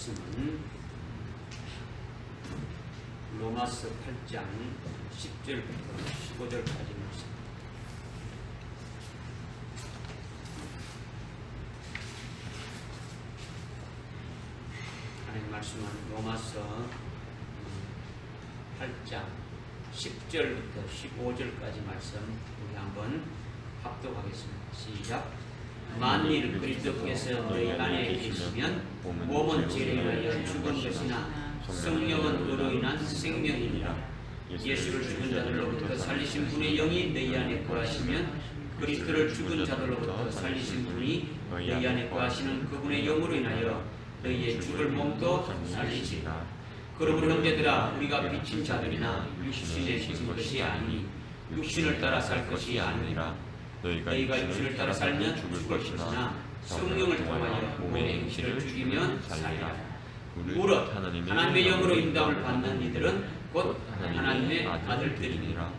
말씀은 로마서 8장 10절부터 15절까지 말씀. 하나님 말씀은 로마서 8장 10절부터 15절까지 말씀 우리 한번 합독하겠습니다. 시작. 만일 그리스도께서 너희 안에 계시면 몸은 죄로 인하여 죽은 것이나 성령은 의로 인한 생명이니라. 예수를 죽은 자들로부터 살리신 분의 영이 너희 안에 거하시면 그리스도를 죽은 자들로부터 살리신 분이 너희 안에 거하시는 그분의 영으로 인하여 너희의 죽을 몸도 살리시리라. 그러므로 형제들아, 우리가 비친 자들이나 육신에 비친 것이 아니니 육신을 따라 살 것이 아니라 너희가 육신을 따라 살면 죽을 것이나 성령을 통하여 몸의 행실을 죽이면 살리라. 무릇 하나님의 영으로 인도함을 받는 이들은 곧 하나님의 아들들이니라.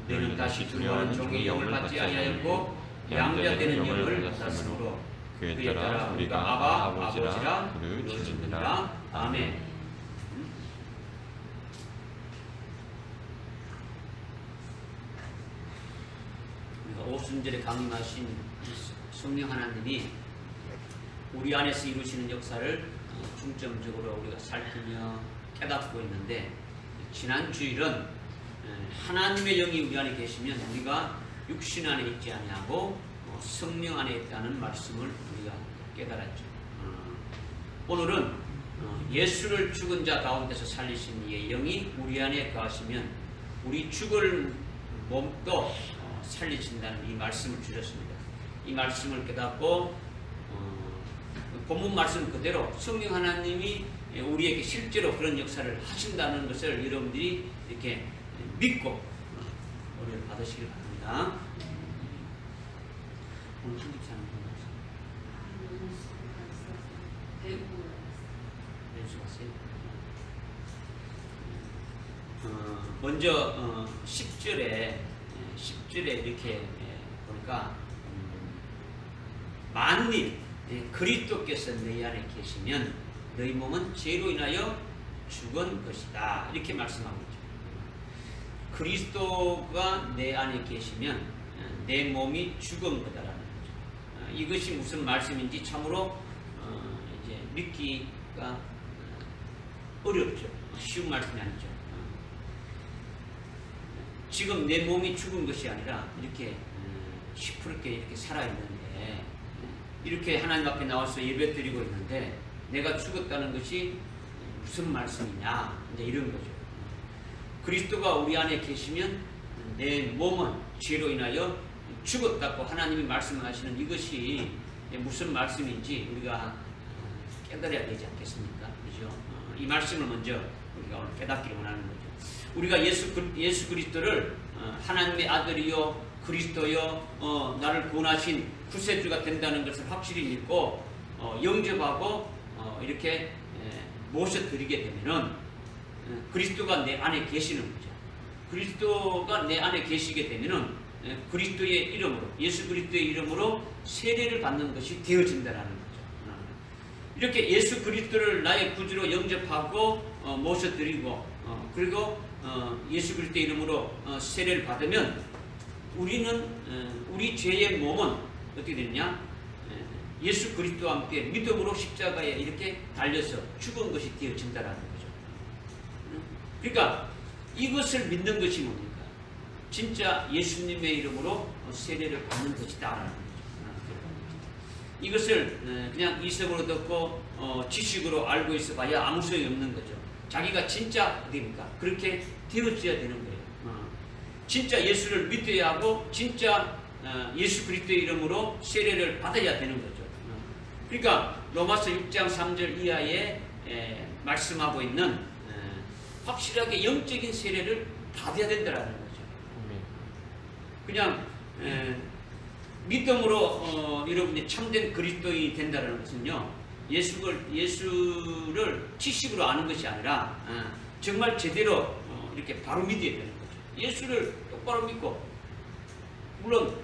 너희는 다시 두려워하는 종의 영을 받지 아니하였고 양자되는 영을 받았으므로 그에 따라 우리가 아바 아버지라 부르짖느니라. 아멘. 오순절에 강림하신 성령 하나님이 우리 안에서 이루시는 역사를 중점적으로 우리가 살피며 깨닫고 있는데, 지난 주일은 하나님의 영이 우리 안에 계시면 우리가 육신 안에 있지 아니하고 성령 안에 있다는 말씀을 우리가 깨달았죠. 오늘은 예수를 죽은 자 가운데서 살리신 이의 영이 우리 안에 거하시면 우리 죽을 몸도 살리신다는 이 말씀을 주셨습니다. 이 말씀을 깨닫고 본문 말씀 그대로 성령 하나님이 우리에게 실제로 그런 역사를 하신다는 것을 여러분들이 이렇게 믿고 우리를 받으시길 바랍니다. 오늘 한국 사람 먼저 10절에 이렇게 보니까 만일 그리스도께서 너희 안에 계시면 너희 몸은 죄로 인하여 죽은 것이다, 이렇게 말씀하고 있죠. 그리스도가 내 안에 계시면 내 몸이 죽은 거다라는 거죠. 이것이 무슨 말씀인지 참으로 이제 믿기가 어렵죠. 쉬운 말씀이 아니죠. 지금 내 몸이 죽은 것이 아니라 이렇게 시퍼렇게 이렇게 살아있는데, 이렇게 하나님 앞에 나와서 예배드리고 있는데 내가 죽었다는 것이 무슨 말씀이냐, 이제 이런 거죠. 그리스도가 우리 안에 계시면 내 몸은 죄로 인하여 죽었다고 하나님이 말씀하시는 이것이 무슨 말씀인지 우리가 깨달아야 되지 않겠습니까? 그죠? 이 말씀을 먼저 우리가 오늘 깨닫기를 원하는 거죠. 우리가 예수 그리스도를 하나님의 아들이요 그리스도요 나를 구원하신 구세주가 된다는 것을 확실히 믿고 영접하고 이렇게 모셔드리게 되면은 그리스도가 내 안에 계시는 거죠. 그리스도가 내 안에 계시게 되면은 그리스도의 이름으로, 예수 그리스도의 이름으로 세례를 받는 것이 되어진다라는 거죠. 이렇게 예수 그리스도를 나의 구주로 영접하고 모셔드리고 그리고 예수 그리스도의 이름으로 세례를 받으면 우리는 우리 죄의 몸은 어떻게 되느냐? 예수 그리스도와 함께 믿음으로 십자가에 이렇게 달려서 죽은 것이 되어진다라는 거죠. 그러니까 이것을 믿는 것이 뭡니까? 진짜 예수님의 이름으로 세례를 받는 것이다라는 거죠. 이것을 그냥 이성으로 듣고 지식으로 알고 있어봐야 아무 소용이 없는 거죠. 자기가 진짜 어디입니까? 그렇게 되어져야 되는 거예요. 진짜 예수를 믿어야 하고 진짜 예수 그리스도의 이름으로 세례를 받아야 되는 거죠. 그러니까 로마서 6장 3절 이하에 말씀하고 있는 확실하게 영적인 세례를 받아야 된다는 거죠. 그냥 믿음으로 여러분이 참된 그리스도인이 된다는 것은요, 예수를 지식으로 아는 것이 아니라 정말 제대로 이렇게 바로 믿어야 되는 거죠. 예수를 똑바로 믿고, 물론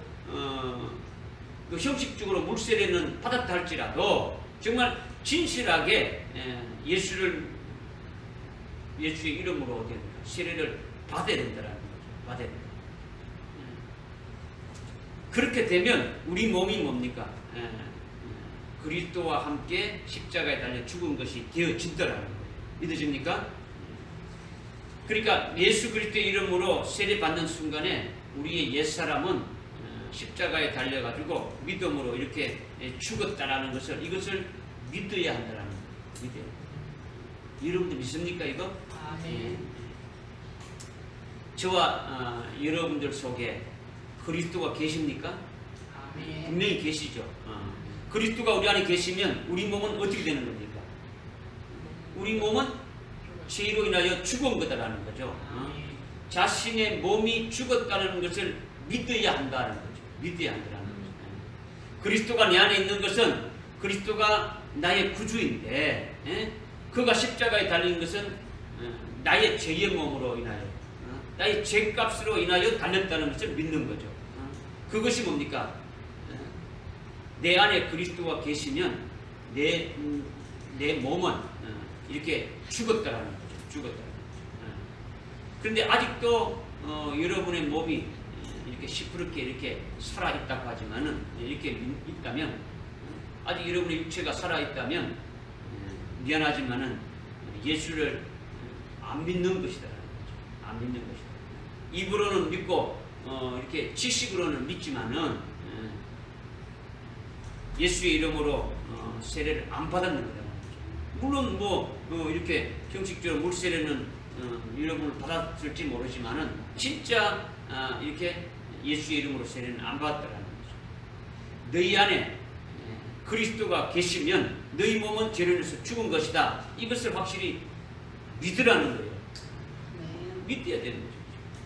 그 형식적으로 물세례는 받았다 할지라도 정말 진실하게 예수의 이름으로 어떻게 됩니까? 세례를 받아야 된다는 거죠. 받아야 된다. 그렇게 되면 우리 몸이 뭡니까? 그리스도와 함께 십자가에 달려 죽은 것이 되어진다라는 거예요. 믿어집니까? 그러니까 예수 그리스도의 이름으로 세례 받는 순간에 우리의 옛사람은 십자가에 달려가지고 믿음으로 이렇게 죽었다라는 것을, 이것을 믿어야 한다라는 거예요. 믿어야 한다. 여러분들 믿습니까 이거? 아멘. 저와 여러분들 속에 그리스도가 계십니까? 아멘. 분명히 계시죠. 그리스도가 우리 안에 계시면 우리 몸은 어떻게 되는 겁니까? 우리 몸은 죄로 인하여 죽은 거다라는 거죠. 자신의 몸이 죽었다는 것을 믿어야 한다는 거죠. 믿어야 한다는 거죠. 그리스도가 내 안에 있는 것은 그리스도가 나의 구주인데, 그가 십자가에 달린 것은 나의 죄의 몸으로 인하여, 나의 죄값으로 인하여 달렸다는 것을 믿는 거죠. 그것이 뭡니까? 내 안에 그리스도가 계시면 내 몸은 이렇게 죽었다라는 거죠. 죽었다라는 거죠. 그런데 아직도 여러분의 몸이 이렇게 시퍼렇게 이렇게 살아있다고 하지만은, 이렇게 있다면, 아직 여러분의 육체가 살아있다면 미안하지만은 예수를 안 믿는 것이다라는 거죠. 안 믿는 것이다. 입으로는 믿고 이렇게 지식으로는 믿지만은 예수의 이름으로 세례를 안 받았는 거다. 물론 이렇게 형식적으로 물세례는 여러분을 받았을지 모르지만은 진짜 이렇게 예수의 이름으로 세례는 안 받았다라는 거죠. 너희 안에 그리스도가 계시면 너희 몸은 죄로 인해서 죽은 것이다. 이것을 확실히 믿으라는 거예요. 믿어야 되는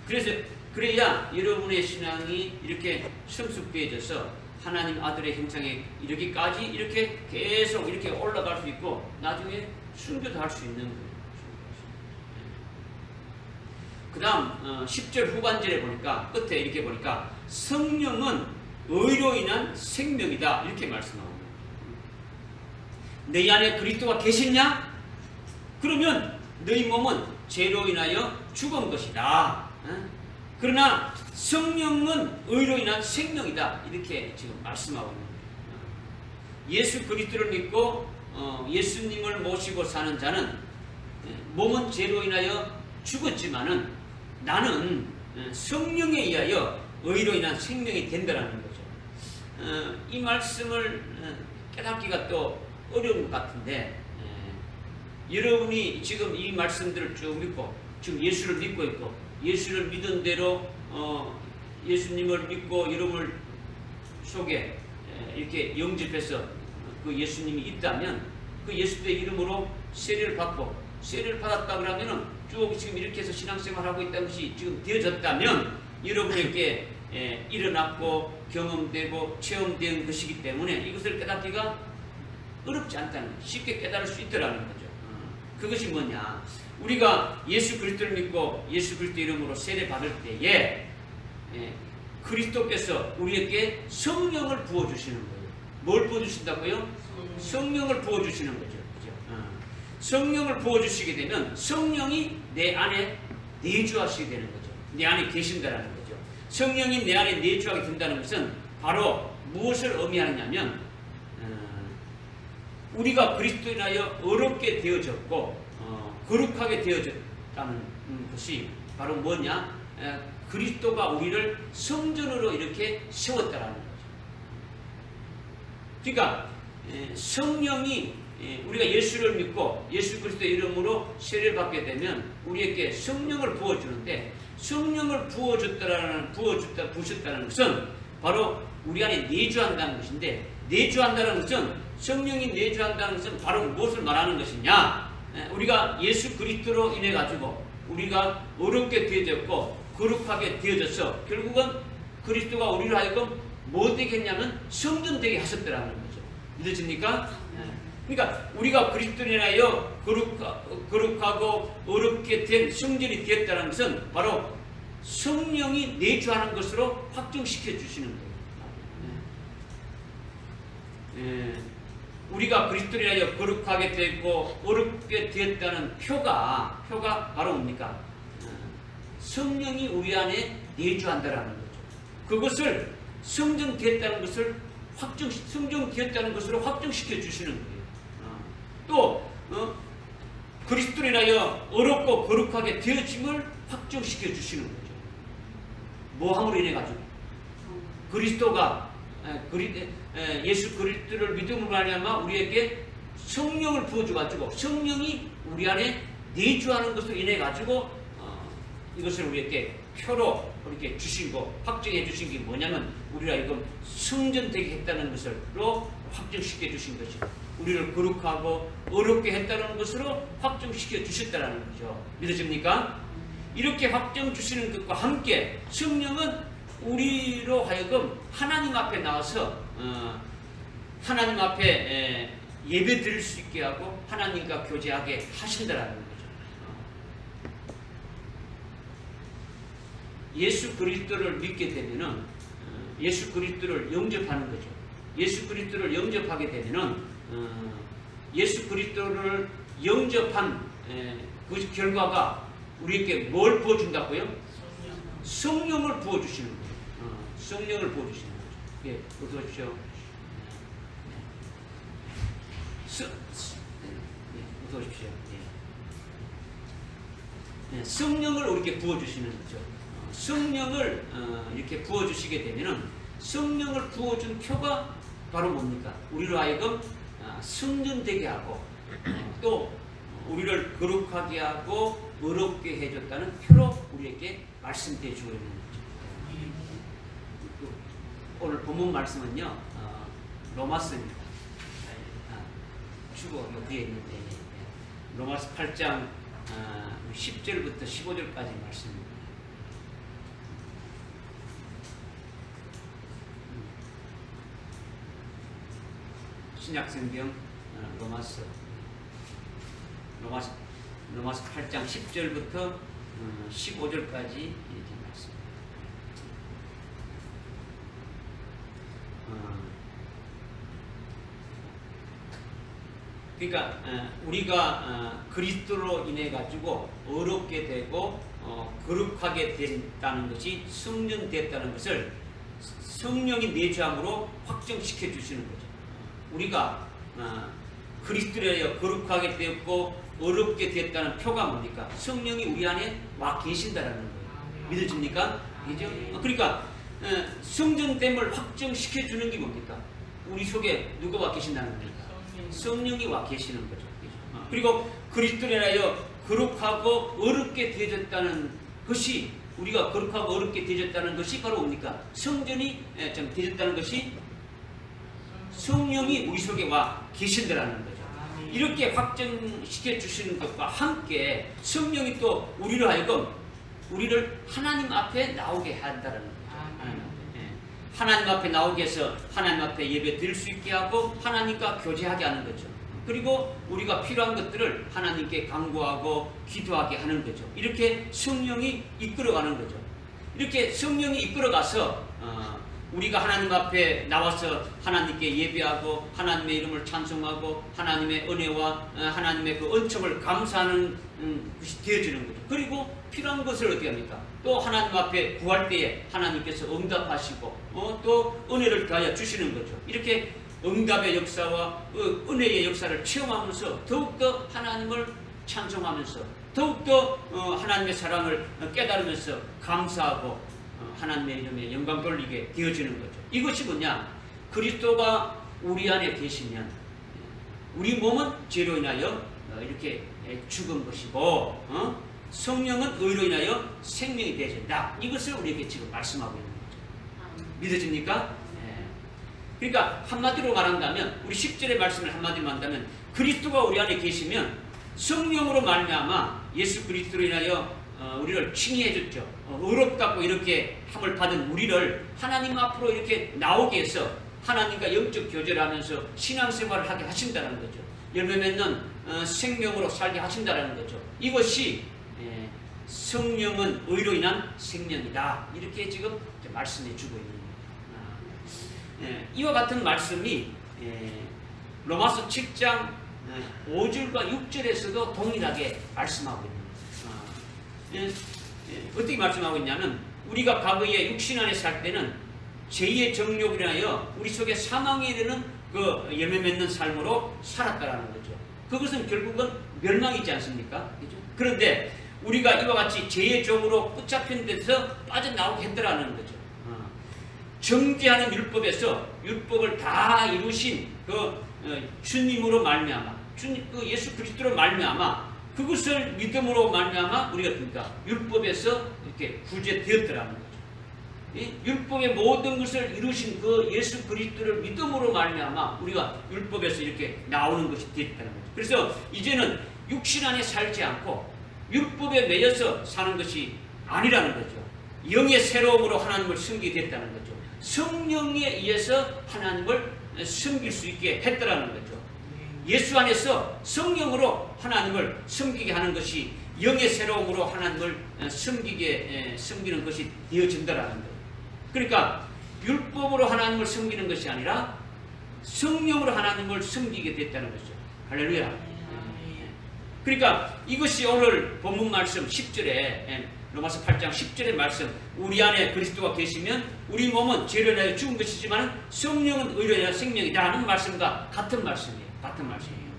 거죠. 그래야 여러분의 신앙이 이렇게 성숙되어져서 하나님 아들의 형상에 이르기까지 이렇게 계속 이렇게 올라갈 수 있고 나중에 순교도 할 수 있는 거예요. 그 다음 10절 후반절에 보니까, 끝에 이렇게 보니까 성령은 의로 인한 생명이다 이렇게 말씀합니다. 내 안에 그리스도가 계시냐? 그러면 너희 몸은 죄로 인하여 죽은 것이다. 그러나 성령은 의로 인한 생명이다 이렇게 지금 말씀하고 있는 거예요. 예수 그리스도를 믿고 예수님을 모시고 사는 자는 몸은 죄로 인하여 죽었지만은 나는 성령에 의하여 의로 인한 생명이 된다는 거죠. 이 말씀을 깨닫기가 또 어려운 것 같은데, 여러분이 지금 이 말씀들을 쭉 믿고 지금 예수를 믿고 있고 예수를 믿은 대로 예수님을 믿고 여러분 속에 이렇게 영접해서 그 예수님이 있다면 그 예수의 이름으로 세례를 받고 세례를 받았다 그러면은 쭉 지금 이렇게 해서 신앙생활하고 있다는 것이 지금 되어졌다면 여러분에게 일어났고 경험되고 체험된 것이기 때문에 이것을 깨닫기가 어렵지 않다는 거예요. 쉽게 깨달을 수 있더라는 거죠. 그것이 뭐냐? 우리가 예수 그리스도를 믿고 예수 그리스도 이름으로 세례 받을 때에 그리스도께서 우리에게 성령을 부어주시는 거예요. 뭘 부어주신다고요? 성령을 부어주시는 거죠. 그죠? 성령을 부어주시게 되면 성령이 내 안에 내주하시게 되는 거죠. 내 안에 계신다라는 거죠. 성령이 내 안에 내주하게 된다는 것은 바로 무엇을 의미하느냐면 우리가 그리스도에 인하여 어렵게 되어졌고 거룩하게 되어졌다는 것이 바로 뭐냐? 그리스도가 우리를 성전으로 이렇게 세웠다라는 거죠. 그러니까 성령이 우리가 예수를 믿고 예수 그리스도의 이름으로 세례를 받게 되면 우리에게 성령을 부어주는데, 성령을 부으셨다는 것은 바로 우리 안에 내주한다는 것인데, 내주한다는 것은, 성령이 내주한다는 것은 바로 무엇을 말하는 것이냐? 우리가 예수 그리스도로 인해 가지고 우리가 어렵게 되어졌고 거룩하게 되어져서 결국은 그리스도가 우리를 하여금 뭐 되겠냐면 성전 되게 하셨더라는 거죠. 믿어집니까? 그러니까 우리가 그리스도로 인하여 거룩하고 어렵게 된 성전이 되었다는 것은 바로 성령이 내주하는 것으로 확정시켜 주시는 거예요. 우리가 그리스도로 인하여 거룩하게 되고 어렵게 되었다는 표가 바로 뭡니까? 성령이 우리 안에 내주한다라는 거죠. 그것을 성전되었다는 것을 성전되었다는 것으로 확정시켜 주시는 거예요. 또 그리스도로 인하여 어렵고 거룩하게 되어짐을 확정시켜 주시는 거죠. 뭐함으로 인해 가지고 그리스도가 예수 그리스도를 믿음으로 말미암아 우리에게 성령을 부어줘 가지고 성령이 우리 안에 내주하는 것으로 인해 가지고 이것을 우리에게 표로 이렇게 주신 거 확정해 주신 게 뭐냐면 우리가 이거 성전되게 했다는 것으로 확정시켜 주신 것이죠. 우리를 거룩하고 어렵게 했다는 것으로 확정시켜 주셨다는 거죠. 믿어집니까? 이렇게 확정 주시는 것과 함께 성령은 우리로 하여금 하나님 앞에 나와서 하나님 앞에 예배 드릴 수 있게 하고 하나님과 교제하게 하신다라는 거죠. 예수 그리스도를 믿게 되면은 예수 그리스도를 영접하는 거죠. 예수 그리스도를 영접하게 되면은 예수 그리스도를 영접한 그 결과가 우리에게 뭘 부어준다고요? 성령을 부어주시는 거예요. 성령을 부어주시는 거죠. 예, 어서 오십시오. 어서 오십시오. 예. 성령을 우리에게 부어주시는 거죠. 성령을 이렇게 부어주시게 되면은 성령을 부어준 표가 바로 뭡니까? 우리로 하여금 성전되게 하고 또 우리를 거룩하게 하고 어렵게 해줬다는 표로 우리에게 말씀해 주고 있는 거죠. 오늘 본문 말씀은요 로마서입니다. 주고 여기에 있는데 로마서 8장 10절부터 15절까지 말씀입니다. 신약성경 로마서 8장 10절부터 15절까지 이렇게 말씀. 그러니까 우리가 그리스도로 인해 가지고 어렵게 되고 거룩하게 된다는 것이 성전됐다는 것을 성령이 내주함으로 확정시켜 주시는 거죠. 우리가 그리스도로 거룩하게 되었고 어렵게 되었다는 표가 뭡니까? 성령이 우리 안에 와 계신다라는 거예요. 믿어집니까? 그죠? 그러니까 성전됨을 확정시켜 주는 게 뭡니까? 우리 속에 누가 와 계신다는 겁니까? 성령이 와 계시는 거죠. 그리고 그리스도로 인하여 거룩하고 어렵게 되어졌다는 것이 우리가 거룩하고 어렵게 되어졌다는 것이 바로 뭡니까? 성전이 되어졌다는 것이 성령이 우리 속에 와 계신다라는 거죠. 이렇게 확정시켜 주시는 것과 함께 성령이 또 우리로 하여금 우리를 하나님 앞에 나오게 한다는 거죠. 하나님 앞에 나오게 해서 하나님 앞에 예배 드릴 수 있게 하고 하나님과 교제하게 하는 거죠. 그리고 우리가 필요한 것들을 하나님께 간구하고 기도하게 하는 거죠. 이렇게 성령이 이끌어가는 거죠. 이렇게 성령이 이끌어가서 우리가 하나님 앞에 나와서 하나님께 예배하고 하나님의 이름을 찬송하고 하나님의 은혜와 하나님의 그 은총을 감사하는 것이 되어지는 거죠. 그리고 필요한 것을 어떻게 합니까? 또 하나님 앞에 구할 때에 하나님께서 응답하시고 또 은혜를 더하여 주시는 거죠. 이렇게 응답의 역사와 은혜의 역사를 체험하면서 더욱더 하나님을 찬송하면서 더욱더 하나님의 사랑을 깨달으면서 감사하고 하나님의 이름에 영광 돌리게 되어지는 거죠. 이것이 뭐냐? 그리스도가 우리 안에 계시면 우리 몸은 죄로 인하여 이렇게 죽은 것이고 성령은 의로 인하여 생명이 되어진다. 이것을 우리에게 지금 말씀하고 있는 거죠. 믿어집니까? 그러니까 한마디로 말한다면 우리 10절의 말씀을 한마디로 한다면 그리스도가 우리 안에 계시면 성령으로 말미암아 예수 그리스도로 인하여 우리를 칭의해 줬죠. 의롭다고 이렇게 함을 받은 우리를 하나님 앞으로 이렇게 나오게 해서 하나님과 영적 교제를 하면서 신앙생활을 하게 하신다는 거죠. 열매 맺는 생명으로 살게 하신다는 거죠. 이것이 성령은 의로 인한 생명이다. 이렇게 지금 말씀해 주고 있는 겁니다. 이와 같은 말씀이 로마서 7장 5절과 6절에서도 동일하게 말씀하고 있는 거예요. 어떻게 말씀하고 있냐면 우리가 과거에 육신 안에 살 때는 죄의 정욕을 인하여 우리 속에 사망에 이르는 그 열매 맺는 삶으로 살았다라는 거죠. 그것은 결국은 멸망이지 않습니까? 그죠? 그런데 우리가 이와 같이 죄의 종으로 붙잡힌 데서 빠져나오게 했더라는 거죠. 정죄하는 율법에서 율법을 다 이루신 그 주님으로 말미암아, 그 예수 그리스도로 말미암아, 그것을 믿음으로 말미암아 우리가 그러니까 율법에서 이렇게 구제되었더라는 거죠. 율법의 모든 것을 이루신 그 예수 그리스도를 믿음으로 말미암아 우리가 율법에서 이렇게 나오는 것이 되었다는 거죠. 그래서 이제는 육신 안에 살지 않고 율법에 매여서 사는 것이 아니라는 거죠. 영의 새로움으로 하나님을 섬기게 됐다는 거죠. 성령에 의해서 하나님을 섬길 수 있게 했더라는 거죠. 예수 안에서 성령으로 하나님을 섬기게 하는 것이 영의 새로움으로 하나님을 섬기는 것이 되어진다라는 거예요. 그러니까 율법으로 하나님을 섬기는 것이 아니라 성령으로 하나님을 섬기게 됐다는 거죠. 할렐루야. 그러니까 이것이 오늘 본문 말씀 10절에 로마서 8장 10절의 말씀, 우리 안에 그리스도가 계시면 우리 몸은 죄를 인하여 죽은 것이지만 성령은 의로 인하여 생명이다 하는 말씀과 같은 말씀이에요. 같은 말씀이에요.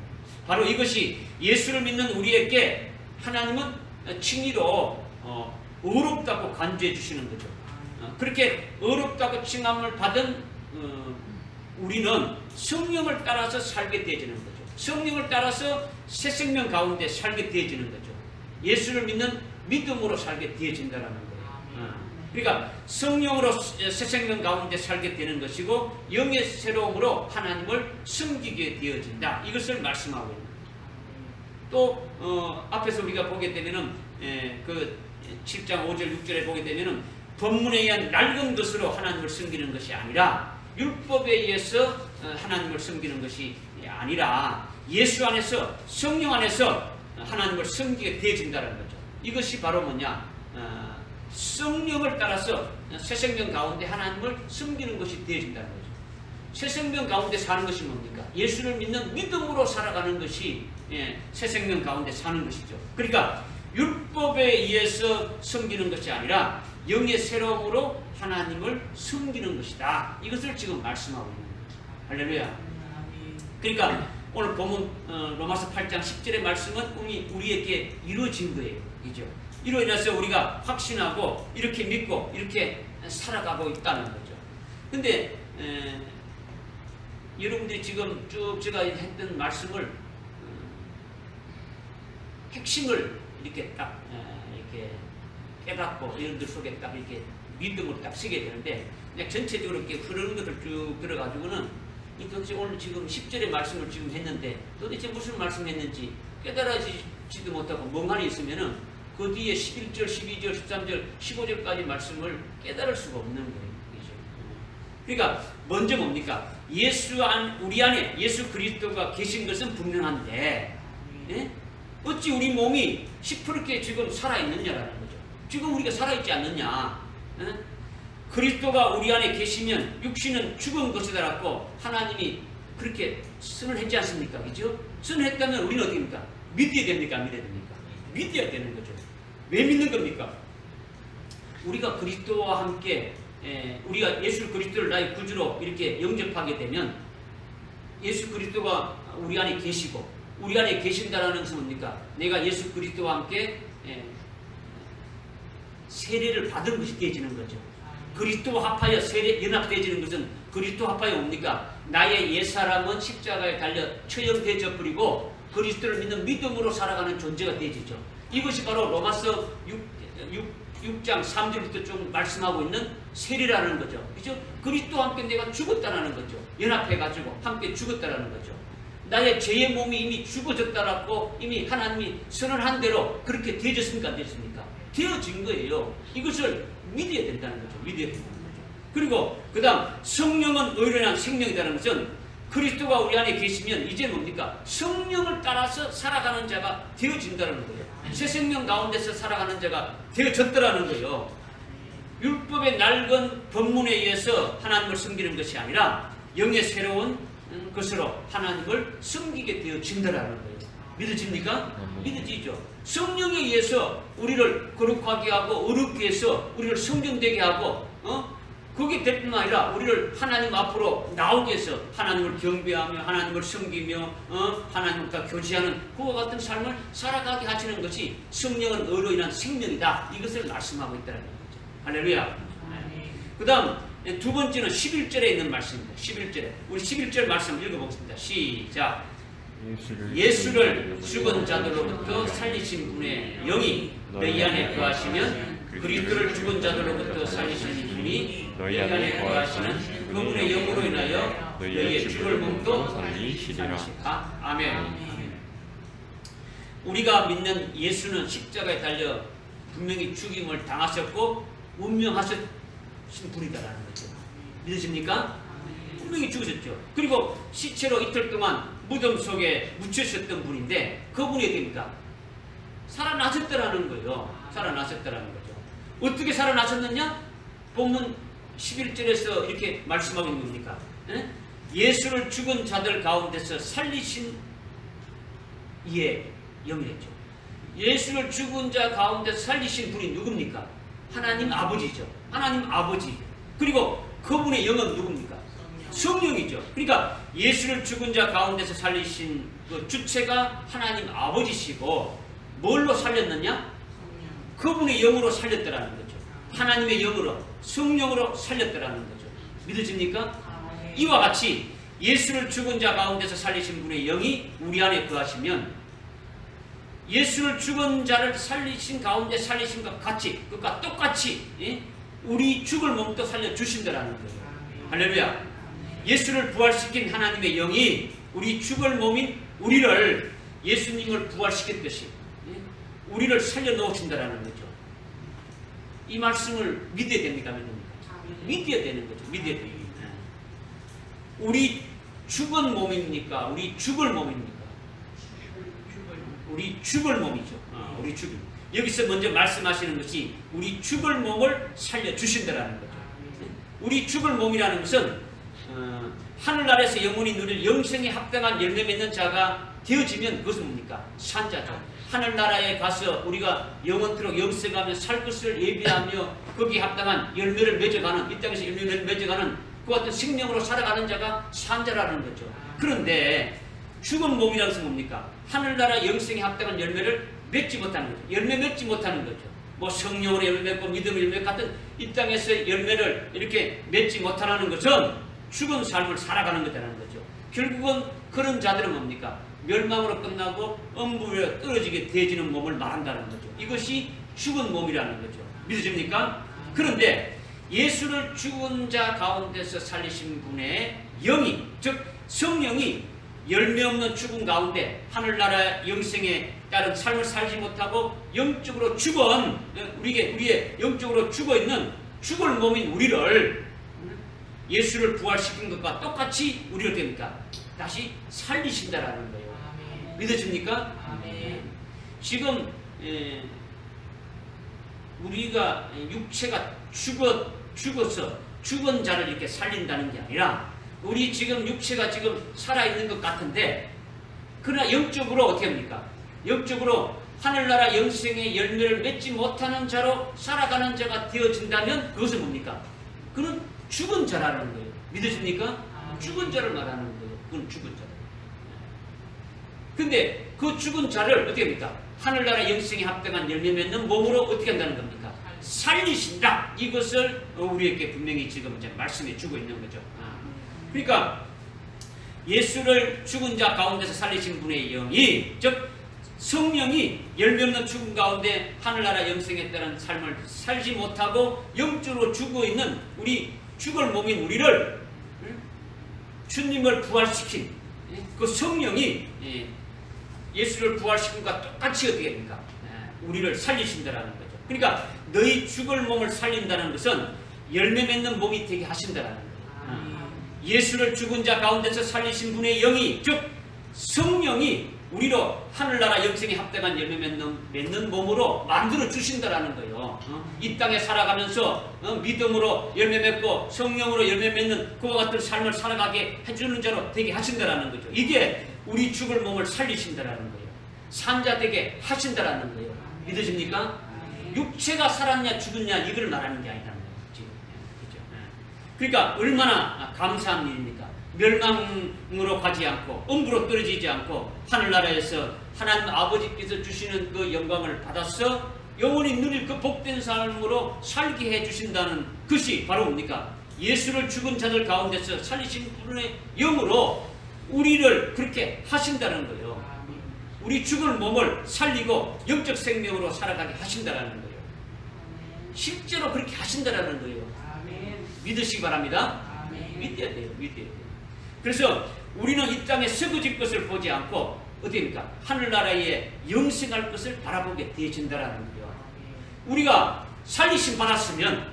바로 이것이 예수를 믿는 우리에게 하나님은 칭의로 의롭다고 간주해 주시는 거죠. 그렇게 의롭다고 칭함을 받은 우리는 성령을 따라서 살게 되어지는 거죠. 성령을 따라서 새 생명 가운데 살게 되어지는 거죠. 예수를 믿는 믿음으로 살게 되어진다는 거예요. 그러니까 성령으로 새 생명 가운데 살게 되는 것이고 영의 새로움으로 하나님을 섬기게 되어진다. 이것을 말씀하고 있는 거예요. 또 앞에서 우리가 보게 되면은 그 7장 5절 6절에 보게 되면은 법문에 의한 낡은 것으로 하나님을 섬기는 것이 아니라 율법에 의해서 하나님을 섬기는 것이 아니라 예수 안에서 성령 안에서 하나님을 섬기게 되어진다는 거죠. 이것이 바로 뭐냐? 성령을 따라서 새 생명 가운데 하나님을 섬기는 것이 되어진다는 거죠. 새 생명 가운데 사는 것이 뭡니까? 예수를 믿는 믿음으로 살아가는 것이 새 생명 가운데 사는 것이죠. 그러니까 율법에 의해서 섬기는 것이 아니라 영의 새로움으로 하나님을 섬기는 것이다. 이것을 지금 말씀하고 있는 거죠. 할렐루야. 그러니까 오늘 본문 로마서 8장 10절의 말씀은 우리에게 이루어진 거예요. 그죠? 이로 인해서 우리가 확신하고 이렇게 믿고 이렇게 살아가고 있다는 거죠. 근데 여러분들이 지금 쭉 제가 했던 말씀을 핵심을 이렇게 딱 이렇게 깨닫고 여러분들 속에 딱 이렇게 믿음으로 딱 쓰게 되는데 그냥 전체적으로 이렇게 흐르는 것을 쭉 들어가지고는 도대체 오늘 지금 10절의 말씀을 지금 했는데 도대체 무슨 말씀 했는지 깨달아지지도 못하고 멍하니 있으면은 그 뒤에 11절, 12절, 13절, 15절까지 말씀을 깨달을 수가 없는 거예요. 그렇죠? 그러니까 먼저 뭡니까? 우리 안에 예수 그리스도가 계신 것은 분명한데 어찌 우리 몸이 시퍼렇게 지금 살아있느냐라는 거죠. 지금 우리가 살아있지 않느냐. 그리스도가 우리 안에 계시면 육신은 죽은 것이다라고 하나님이 그렇게 선언했지 않습니까? 그죠? 선언했다면 우리는 어디입니까? 믿어야 됩니까? 안 믿어야 됩니까? 믿어야 되는 거죠. 왜 믿는 겁니까? 우리가 그리스도와 함께 우리가 예수 그리스도를 나의 구주로 이렇게 영접하게 되면 예수 그리스도가 우리 안에 계시고 우리 안에 계신다라는 것은 뭡니까? 내가 예수 그리스도와 함께 세례를 받은 것이 되어지는 거죠. 그리스도와 합하여 세례 연합되어지는 것은 그리스도와 합하여 뭡니까? 나의 옛사람은 십자가에 달려 처형되어 버리고 그리스도를 믿는 믿음으로 살아가는 존재가 되어지죠. 이것이 바로 로마서 6장 3절부터 좀 말씀하고 있는 세례라는 거죠. 그죠? 그리스도와 함께 내가 죽었다라는 거죠. 연합해가지고 함께 죽었다라는 거죠. 나의 죄의 몸이 이미 죽어졌다라고 이미 하나님이 선언한 대로 그렇게 되어졌습니까? 안 되었습니까? 되어진 거예요. 이것을 믿어야 된다는 거죠. 믿어야 된다는 거죠. 그리고 그 다음 성령은 의로운 생명이라는 것은 그리스도가 우리 안에 계시면 이제 뭡니까? 성령을 따라서 살아가는 자가 되어진다는 거예요. 새 생명 가운데서 살아가는 자가 되어졌더라는 거예요. 율법의 낡은 법문에 의해서 하나님을 섬기는 것이 아니라 영의 새로운 것으로 하나님을 섬기게 되어진다라는 거예요. 믿어집니까? 믿어지죠. 성령에 의해서 우리를 거룩하게 하고 어렵게 해서 우리를 성경되게 하고 그게 될 뿐만 아니라 우리를 하나님 앞으로 나오게 해서 하나님을 경배하며 하나님을 섬기며 하나님과 교제하는 그와 같은 삶을 살아가게 하시는 것이 성령은 의로 인한 생명이다. 이것을 말씀하고 있다는 거죠. 할렐루야. 그 다음 두 번째는 11절에 있는 말씀입니다. 11절에 우리 11절 말씀 읽어보겠습니다. 시작. 예수를 죽은 자들로부터 살리신 분의 영이 너희 안에 거하시면 그리스도를 죽은 자들로부터 살리신 분이 너희 안에 거하시는 그분의 영으로 인하여 너희의 죽을 몸도 살리시리라. 아멘. 우리가 믿는 예수는 십자가에 달려 분명히 죽임을 당하셨고 운명하신 분이다라는 거죠. 믿으십니까? 분명히 죽으셨죠. 그리고 시체로 이틀 동안 무덤 속에 묻혀있었던 분인데 그분이 어디입니까? 살아나셨다라는 거예요. 살아나셨다라는 거죠. 어떻게 살아나셨느냐? 본문 11절에서 이렇게 말씀하고 있는 겁니까? 예수를 죽은 자들 가운데서 살리신 이의 영이랬죠. 예수를 죽은 자 가운데서 살리신 분이 누굽니까? 하나님 아버지죠. 하나님 아버지. 그리고 그분의 영은 누굽니까? 성령이죠. 그러니까 예수를 죽은 자 가운데서 살리신 그 주체가 하나님 아버지시고 뭘로 살렸느냐? 그분의 영으로 살렸더라는 거죠. 하나님의 영으로 성령으로 살렸더라는 거죠. 믿어집니까? 이와 같이 예수를 죽은 자 가운데서 살리신 분의 영이 우리 안에 거하시면 예수를 죽은 자를 살리신 가운데 살리신 것 같이 그것과 똑같이 우리 죽을 몸도 살려주신다라는 거예요. 할렐루야. 예수를 부활시킨 하나님의 영이 우리 죽을 몸인 우리를 예수님을 부활시켰듯이 우리를 살려놓으신다라는 거죠. 이 말씀을 믿어야 됩니까? 믿어야 되는 거죠. 믿어야 됩니다. 우리 죽은 몸입니까? 우리 죽을 몸입니까? 우리 죽을 몸이죠. 우리 죽을. 여기서 먼저 말씀하시는 것이 우리 죽을 몸을 살려주신다라는 거죠. 우리 죽을 몸이라는 것은 하늘나라에서 영원히 누릴 영생에 합당한 열매 맺는 자가 되어지면 그것은 뭡니까? 산자죠. 하늘나라에 가서 우리가 영원토록 영생하며 살 것을 예비하며 거기에 합당한 열매를 맺어가는 이 땅에서 열매를 맺어가는 그 같은 생명으로 살아가는 자가 산자라는 거죠. 그런데 죽은 몸이라는 것은 뭡니까? 하늘나라 영생에 합당한 열매를 맺지 못하는 거죠. 열매 맺지 못하는 거죠. 뭐 성령으로 열매 맺고 믿음으로 열매 같은 이 땅에서 열매를 이렇게 맺지 못하는 것은 죽은 삶을 살아가는 거라는 거죠. 결국은 그런 자들은 뭡니까? 멸망으로 끝나고 음부에 떨어지게 되어지는 몸을 말한다는 거죠. 이것이 죽은 몸이라는 거죠. 믿으십니까? 그런데 예수를 죽은 자 가운데서 살리신 분의 영이, 즉 성령이 열매 없는 죽음 가운데 하늘나라 영생에 따른 삶을 살지 못하고 영적으로 죽은 우리의 영적으로 죽어있는 죽을 몸인 우리를 예수를 부활시킨 것과 똑같이 우리를 됩니까? 다시 살리신다라는 거예요. 아멘. 믿어집니까? 아멘. 지금 우리가 육체가 죽어서 죽은 자를 이렇게 살린다는 게 아니라 우리 지금 육체가 지금 살아있는 것 같은데 그러나 영적으로 어떻게 합니까? 영적으로 하늘나라 영생의 열매를 맺지 못하는 자로 살아가는 자가 되어진다면 그것은 뭡니까? 그는 죽은 자라는 거예요. 믿으십니까? 죽은 자를 말하는 거예요. 그건 죽은 자. 근데 그 죽은 자를 어떻게 합니까? 하늘나라 영생에 합당한 열매 맺는 몸으로 어떻게 한다는 겁니까? 살리신다. 이것을 우리에게 분명히 지금 이제 말씀해 주고 있는 거죠. 그러니까 예수를 죽은 자 가운데서 살리신 분의 영이, 즉 성령이 열매 없는 죽음 가운데 하늘나라 영생에 따른 삶을 살지 못하고 영적으로 죽어 있는 우리 죽을 몸인 우리를 주님을 부활시킨 그 성령이 예수를 부활시킨 것과 똑같이 어떻게 됩니까? 우리를 살리신다라는 거죠. 그러니까 너희 죽을 몸을 살린다는 것은 열매 맺는 몸이 되게 하신다라는 거예요. 예수를 죽은 자 가운데서 살리신 분의 영이, 즉 성령이 우리로 하늘나라 영생에 합당한 열매 맺는 몸으로 만들어 주신다라는 거예요. 이 땅에 살아가면서 믿음으로 열매 맺고 성령으로 열매 맺는 그와 같은 삶을 살아가게 해주는 자로 되게 하신다라는 거죠. 이게 우리 죽을 몸을 살리신다라는 거예요. 산자 되게 하신다라는 거예요. 믿으십니까? 육체가 살았냐 죽었냐 이걸 말하는 게 아니라는 거예요. 지금. 그렇죠? 그러니까 얼마나 감사한 일입니까? 멸망으로 가지 않고 음부로 떨어지지 않고 하늘나라에서 하나님 아버지께서 주시는 그 영광을 받아서 영원히 누릴 그 복된 삶으로 살게 해주신다는 것이 바로 뭡니까? 예수를 죽은 자들 가운데서 살리신 분의 영으로 우리를 그렇게 하신다는 거예요. 우리 죽을 몸을 살리고 영적 생명으로 살아가게 하신다는 거예요. 실제로 그렇게 하신다는 거예요. 믿으시기 바랍니다. 믿어야 돼요. 믿어야 돼요. 그래서 우리는 이 땅에 썩어질 것을 보지 않고 어디입니까? 하늘나라에 영생할 것을 바라보게 되어진다는 거예요. 우리가 살리심 받았으면,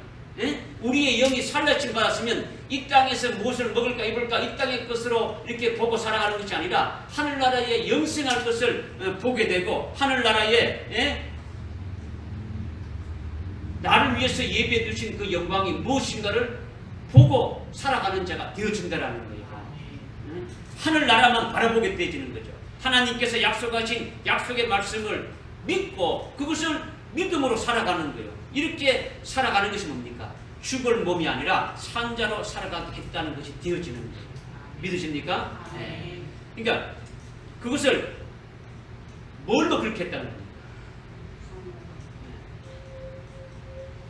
우리의 영이 살리심 받았으면 이 땅에서 무엇을 먹을까 입을까 이 땅의 것으로 이렇게 보고 살아가는 것이 아니라 하늘나라에 영생할 것을 보게 되고 하늘나라에 나를 위해서 예배해 두신 그 영광이 무엇인가를 보고 살아가는 자가 되어진다는 거예요. 하늘나라만 바라보게 되어지는 거죠. 하나님께서 약속하신 약속의 말씀을 믿고 그것을 믿음으로 살아가는 거예요. 이렇게 살아가는 것이 뭡니까? 죽을 몸이 아니라 산자로 살아가겠다는 것이 되어지는 거예요. 믿으십니까? 네. 그러니까 그것을 뭘로 그렇게 했다는 겁니까?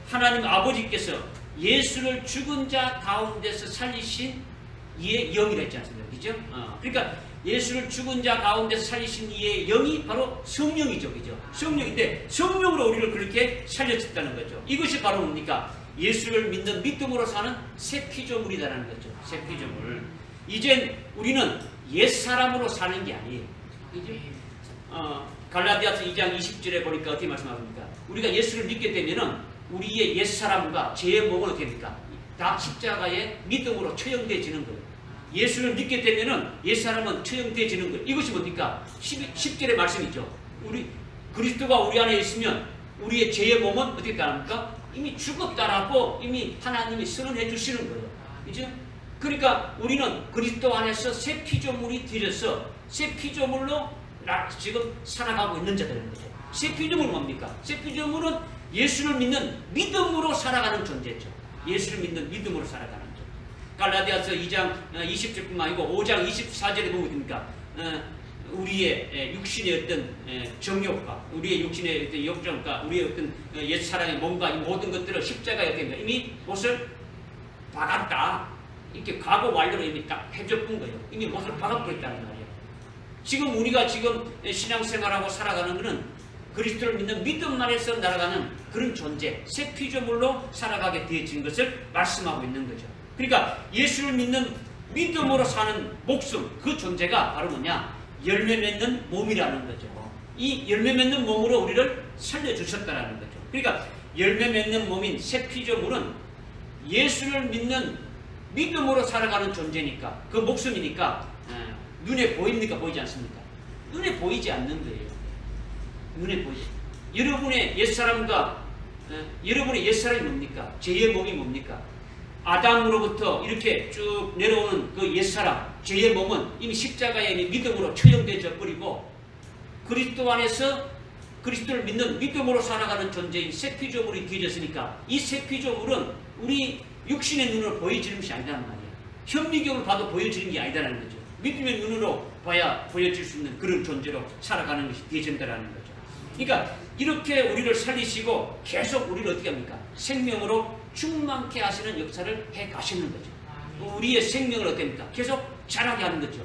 하나님 아버지께서 예수를 죽은 자 가운데서 살리신 이의 영이라 했지 않습니까? 그죠? 그러니까 예수를 죽은 자 가운데서 살리신 이의 영이 바로 성령이죠. 그죠? 성령인데 성령으로 우리를 그렇게 살려줬다는 거죠. 이것이 바로 뭡니까? 예수를 믿는 믿음으로 사는 새 피조물이라는 거죠. 새 피조물. 이젠 우리는 옛사람으로 사는 게 아니에요. 그죠? 갈라디아서 2장 20절에 보니까 어떻게 말씀합니까? 우리가 예수를 믿게 되면은 우리의 옛사람과 죄의 몸은 어떻게 됩니까? 다 십자가에 믿음으로 처형되어지는 거예요. 예수를 믿게 되면은 옛사람은 처형되어지는 거예요. 이것이 뭡니까? 10절의 말씀이죠. 우리 그리스도가 우리 안에 있으면 우리의 죄의 몸은 어떻게 됩니까? 이미 죽었다라고 이미 하나님이 선언해 주시는 거예요. 그죠? 그러니까 우리는 그리스도 안에서 새 피조물이 되어서 새 피조물로 지금 살아가고 있는 자들인 거죠. 새 피조물은 뭡니까? 새 피조물은 예수를 믿는 믿음으로 살아가는 존재죠. 예수를 믿는 믿음으로 살아가는 존재. 갈라디아서 2장 20절뿐만 아니고 5장 24절에 보면 됩니까? 우리의 육신의 어떤 정욕과 우리의 육신의 어떤 욕정과 우리의 어떤 옛사람의 몸과 이 모든 것들을 십자가에 어떻게 이미 못을 박았다. 이렇게 과거 완료로 이미 딱 해줬던 거예요. 이미 못을 박아버렸다는 말이에요. 지금 우리가 지금 신앙생활하고 살아가는 것은 그리스도를 믿는 믿음 안에서 날아가는 그런 존재, 새 피조물로 살아가게 되어진 것을 말씀하고 있는 거죠. 그러니까 예수를 믿는 믿음으로 사는 목숨, 그 존재가 바로 뭐냐? 열매 맺는 몸이라는 거죠. 이 열매 맺는 몸으로 우리를 살려주셨다는 거죠. 그러니까 열매 맺는 몸인 새 피조물은 예수를 믿는 믿음으로 살아가는 존재니까, 그 목숨이니까 눈에 보입니까? 보이지 않습니까? 눈에 보이지 않는 거예요. 눈에 보이죠. 여러분의 옛사람과 여러분의 옛사람이 뭡니까? 죄의 몸이 뭡니까? 아담으로부터 이렇게 쭉 내려오는 그 옛사람, 죄의 몸은 이미 십자가에 믿음으로 처형되어 버리고 그리스도 안에서 그리스도를 믿는 믿음으로 살아가는 존재인 새 피조물이 되어졌으니까 이 새 피조물은 우리 육신의 눈으로 보여지는 것이 아니라는 말이에요. 현미경을 봐도 보여지는 게 아니라는 거죠. 믿음의 눈으로 봐야 보여질 수 있는 그런 존재로 살아가는 것이 되어진다는 거죠. 그러니까 이렇게 우리를 살리시고 계속 우리를 어떻게 합니까? 생명으로 충만케 하시는 역사를 해 가시는 거죠. 우리의 생명을 어떻게 합니까? 계속 자라게 하는 거죠.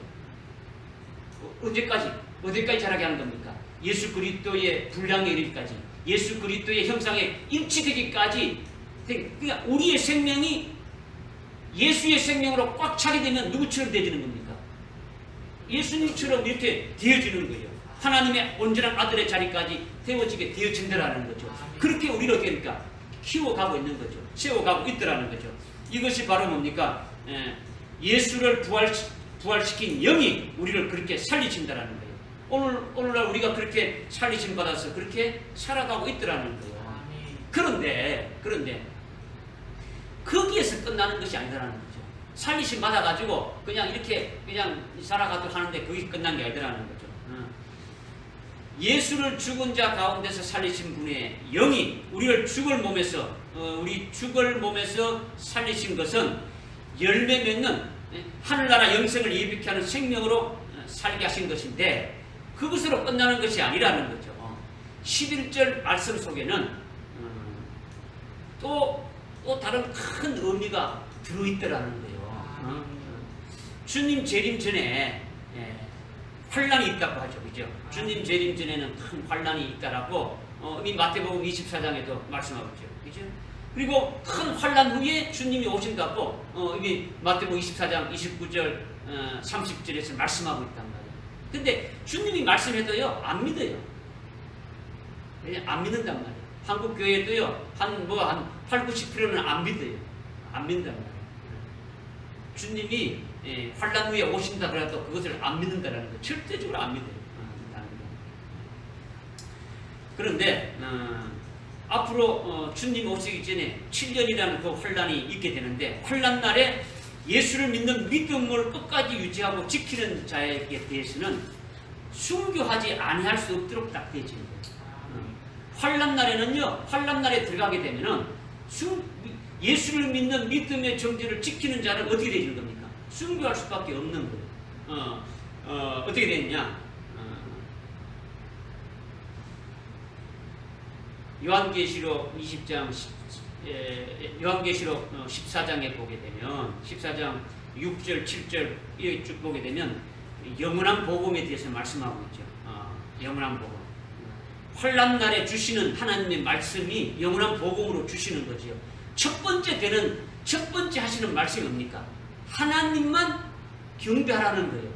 언제까지? 어디까지 자라게 하는 겁니까? 예수 그리스도의 분량에 이르기까지, 예수 그리스도의 형상에 일치되기까지. 그러니까 우리의 생명이 예수의 생명으로 꽉 차게 되면 누구처럼 되어지는 겁니까? 예수님처럼 이렇게 되어지는 거예요. 하나님의 온전한 아들의 자리까지 태워지게 되어진다라는 거죠. 그렇게 우리를 어떻게 합니까? 키워가고 있는 거죠. 세워가고 있더라는 거죠. 이것이 바로 뭡니까? 예수를 부활시킨 영이 우리를 그렇게 살리신다라는 거예요. 오늘날 우리가 그렇게 살리심 받아서 그렇게 살아가고 있더라는 거예요. 그런데 거기에서 끝나는 것이 아니더라는 거죠. 살리심 받아가지고 그냥 이렇게 그냥 살아가도 하는데 그게 끝난 게 아니더라는 거죠. 예수를 죽은 자 가운데서 살리신 분의 영이 우리를 죽을 몸에서 살리신 것은 열매 맺는 하늘나라 영생을 예비케 하는 생명으로 살게 하신 것인데 그것으로 끝나는 것이 아니라는 거죠. 11절 말씀 속에는 또 다른 큰 의미가 들어있더라는 거예요. 주님 재림 전에 환란이 있다고 하죠. 그죠? 주님 재림 전에는 큰 환란이 있다라고 이 마태복음 24장에도 말씀하고 있죠. 그죠? 그리고 큰 환란 후에 주님이 오신다고 이 마태복음 24장 29절 30절에서 말씀하고 있단 말이에요. 근데 주님이 말씀해도요 안 믿어요. 안 믿는단 말이에요. 한국 교회도요 한 8, 90%는 안 믿어요. 안 믿는단 말이에요. 주님이 환란 후에 오신다 그래도 그것을 안 믿는다라는 거 절대적으로 안 믿어요. 그런데 앞으로 주님 오시기 전에 7년이라는 그 환란이 있게 되는데 환란 날에 예수를 믿는 믿음을 끝까지 유지하고 지키는 자에게 대해서는 순교하지 아니할 수 없도록 딱 되어지는 거예요. 환란 날에는요, 환란 날에 들어가게 되면은 예수를 믿는 믿음의 정죄를 지키는 자는 어떻게 되는 겁니까? 순교할 수밖에 없는 거예요. 어떻게 되느냐? 요한계시록 20장 요한계시록 14장에 보게 되면 14장 6절 7절 이렇게 쭉 보게 되면 영원한 복음에 대해서 말씀하고 있죠. 영원한 복음. 환난 날에 주시는 하나님의 말씀이 영원한 복음으로 주시는 거죠. 첫 번째 하시는 말씀이 뭡니까? 하나님만 경배하라는 거예요.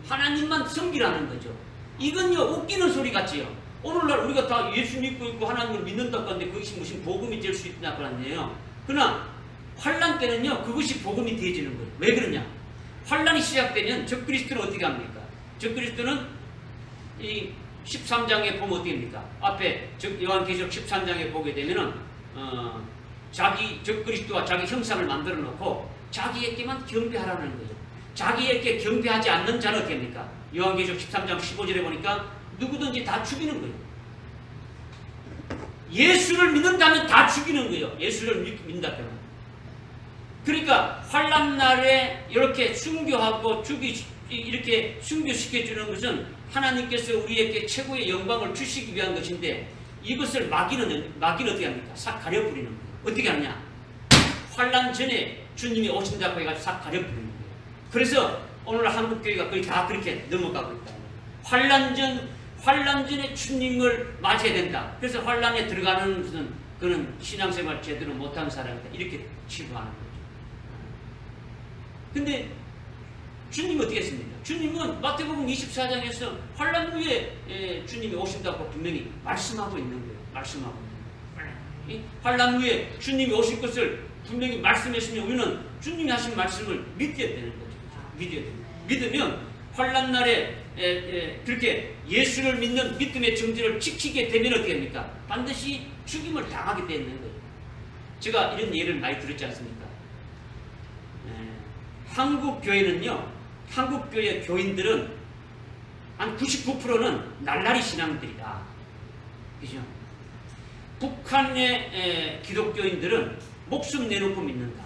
하나님만 섬기라는 거죠. 이건요 웃기는 소리 같지요. 오늘날 우리가 다 예수 믿고 있고 하나님을 믿는다고 하는데 그것이 무슨 복음이 될 수 있다고 하네요. 그러나 환란 때는요 그것이 복음이 되어지는 거예요. 왜 그러냐? 환란이 시작되면 적그리스도는 어떻게 합니까? 적그리스도는 이 13장에 보면 어떻게 합니까? 앞에 요한계시록 13장에 보게 되면은 자기 적그리스도와 자기 형상을 만들어 놓고 자기에게만 경배하라는 거예요. 자기에게 경배하지 않는 자는 어떻게 합니까? 요한계시록 13장 15절에 보니까 누구든지 다 죽이는 거예요. 예수를 믿는다면 다 죽이는 거예요. 예수를 믿는다면. 그러니까 환난 날에 이렇게 순교하고 이렇게 순교시켜주는 것은 하나님께서 우리에게 최고의 영광을 주시기 위한 것인데 이것을 마귀는 어떻게 합니까? 싹 가려버리는 거예요. 어떻게 하느냐? 환난 전에 주님이 오신다고 해가지고 싹 가려버리는 거예요. 그래서 오늘 한국교회가 다 그렇게 넘어가고 있다. 환난 전에 주님을 맞이해야 된다. 그래서 환란에 들어가는 것은 그는 신앙생활 제대로 못한 사람이다. 이렇게 치부하는 거죠. 근데 주님은 어떻게 했습니까? 주님은 마태복음 24장에서 환란 후에 주님이 오신다고 분명히 말씀하고 있는 거예요. 말씀하고 있는 거예요. 환란 후에 주님이 오실 것을 분명히 말씀했으면 우리는 주님이 하신 말씀을 믿어야 되는 거죠. 믿어야 됩니다. 믿으면 환란 날에 그렇게 예수를 믿는 믿음의 정죄를 지키게 되면 어떻게 합니까? 반드시 죽임을 당하게 되는 거예요. 제가 이런 예를 많이 들었지 않습니까? 한국 교회는요, 한국 교회 교인들은 한 99%는 날라리 신앙들이다. 그죠? 북한의 기독교인들은 목숨 내놓고 믿는다.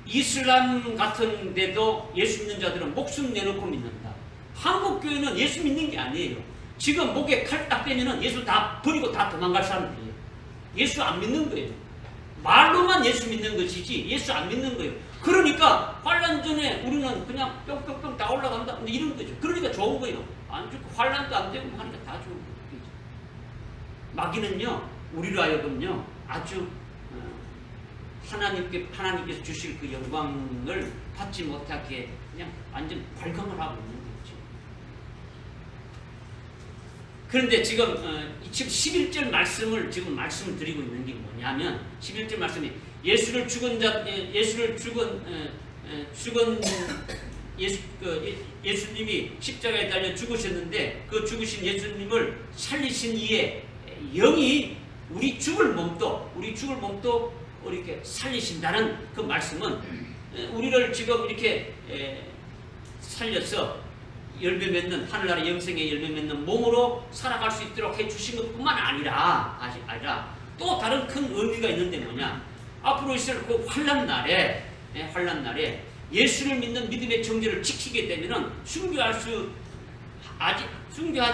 이슬람 같은 데도 예수 믿는 자들은 목숨 내놓고 믿는다. 한국 교회는 예수 믿는 게 아니에요. 지금 목에 칼 딱 대면은 예수 다 버리고 다 도망갈 사람들이에요. 예수 안 믿는 거예요. 말로만 예수 믿는 것이지 예수 안 믿는 거예요. 그러니까 환란 전에 우리는 그냥 뿅뿅뿅 다 올라간다. 이런 거죠. 그러니까 좋은 거예요. 안 죽고 환란도 안 되고 하니까 다 좋은 거예요. 마귀는요, 우리로 하여금요, 아주 하나님께서 주실 그 영광을 받지 못하게 그냥 완전 발광을 하고 있는 거죠. 그런데 지금 11절 말씀을 지금 말씀을 드리고 있는 게 뭐냐면 11절 말씀이 예수를 죽은 예수님이 십자가에 달려 죽으셨는데 그 죽으신 예수님을 살리신 이의 영이 우리 죽을 몸도 이렇게 살리신다는 그 말씀은 우리를 지금 이렇게 살려서 열매 맺는 하늘나라 영생의 열매 맺는 몸으로 살아갈 수 있도록 해주신 것뿐만 아니라 또 다른 큰 의미가 있는데 뭐냐, 앞으로 있을 그 환난 날에 예수를 믿는 믿음의 정죄를 지키게 되면은 순교하지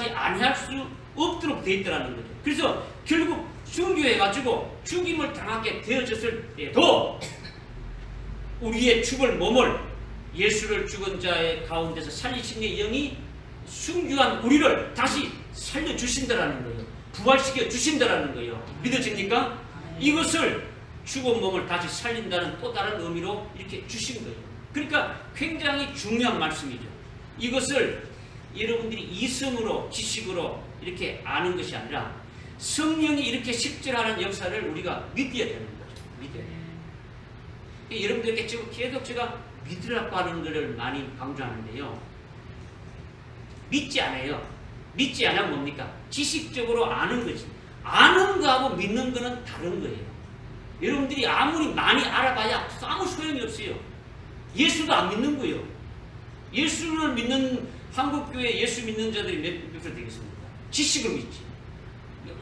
아니할 수 없도록 돼 있더라는 거죠. 그래서 결국 순교해가지고 죽임을 당하게 되어졌을 때도 우리의 죽을 몸을 예수를 죽은 자의 가운데서 살리신 의 영이 순교한 우리를 다시 살려주신다라는 거예요. 부활시켜 주신다라는 거예요. 믿어집니까? 이것을 죽은 몸을 다시 살린다는 또 다른 의미로 이렇게 주신 거예요. 그러니까 굉장히 중요한 말씀이죠. 이것을 여러분들이 이성으로 지식으로 이렇게 아는 것이 아니라 성령이 이렇게 실질하는 역사를 우리가 믿어야 되는 거죠. 믿어야 돼요. 여러분들께 지금 계속 제가 믿으라고 하는 것을 많이 강조하는데요. 믿지 않아요. 믿지 않으면 뭡니까? 지식적으로 아는 거지. 아는 거하고 믿는 거는 다른 거예요. 여러분들이 아무리 많이 알아봐야 아무 소용이 없어요. 예수도 안 믿는 거예요. 예수를 믿는 한국교회 예수 믿는 자들이 몇 표 되겠습니까? 지식을 믿지.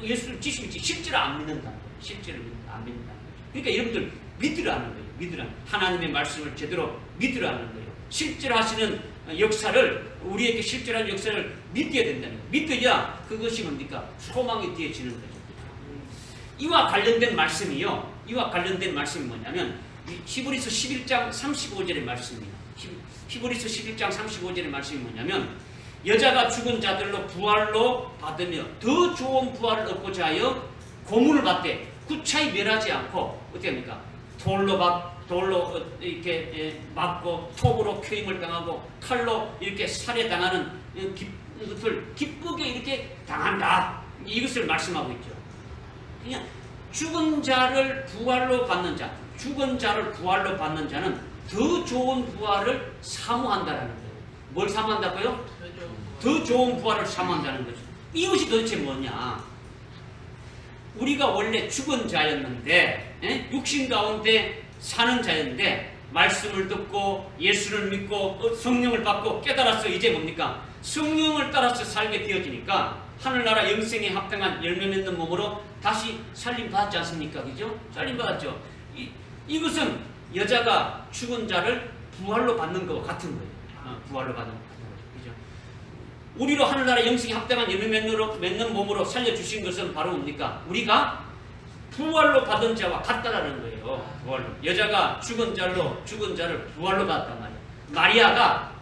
예수를 지식을 믿지. 실제로 안 믿는다는 거예요. 실제로 안 믿는다는 거죠. 그러니까 여러분들 믿으라는 거예요. 믿으라. 하나님의 말씀을 제대로 믿으라는 거예요. 실제로 하시는 역사를, 우리에게 실제로 하는 역사를 믿어야 된다는 거예요. 믿어야 그것이 뭡니까? 소망이 되어지는 거죠. 이와 관련된 말씀이요. 이와 관련된 말씀이 뭐냐면 히브리서 11장 35절의 말씀입니다. 히브리서 11장 35절의 말씀이 뭐냐면 여자가 죽은 자들로 부활로 받으며 더 좋은 부활을 얻고자 하여 고문을 받되 구차히 멸하지 않고 어떻게 합니까? 돌로 이렇게 맞고 톱으로 쾌임을 당하고 칼로 이렇게 살해당하는 것을 기쁘게 이렇게 당한다. 이것을 말씀하고 있죠. 그냥 죽은 자를 부활로 받는 자, 죽은 자를 부활로 받는 자는 더 좋은 부활을 사모한다라는 거예요. 뭘 사모한다고요? 더 좋은 부활을 사모한다는 거죠. 이것이 도대체 뭐냐? 우리가 원래 죽은 자였는데, 육신 가운데 사는 자였는데, 말씀을 듣고 예수를 믿고 성령을 받고 깨달아서 이제 뭡니까? 성령을 따라서 살게 되어지니까 하늘나라 영생에 합당한 열매 맺는 몸으로 다시 살림 받았지 않습니까? 그죠? 살림 받았죠. 이것은 여자가 죽은 자를 부활로 받는 것과 같은 거예요. 부활로 받는 거죠. 그죠? 우리로 하늘나라 영생에 합당한 열매 맺는 몸으로 살려주신 것은 바로 뭡니까? 우리가 부활로 받은 자와 같다라는 거예요. 부활로. 여자가 죽은 자를 부활로 받았단 말이에요.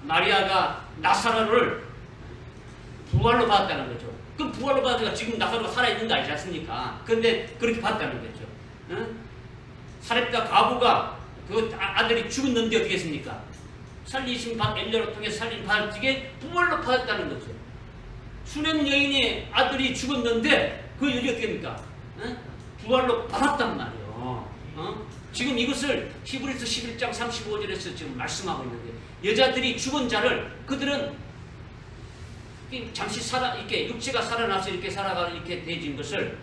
마리아가 나사로를 부활로 받았다는 거죠. 그럼 부활로 받았으니까 지금 나사로가 살아있는 거 아니지 않습니까? 그런데 그렇게 받았다는 거죠. 사렙다 과부가 그 아들이 죽었는데 어떻게 했습니까? 살리신 엘리야를 통해 살림 받을 적에 부활로 받았다는 거죠. 수냄 여인의 아들이 죽었는데 그 일이 어떻게 됩니까? 부활로 받았단 말이에요. 지금 이것을 히브리서 11장 35절에서 지금 말씀하고 있는데, 여자들이 죽은 자를 그들은 잠시 이렇게 육체가 살아나서 이렇게 살아가는 이렇게 되어진 것을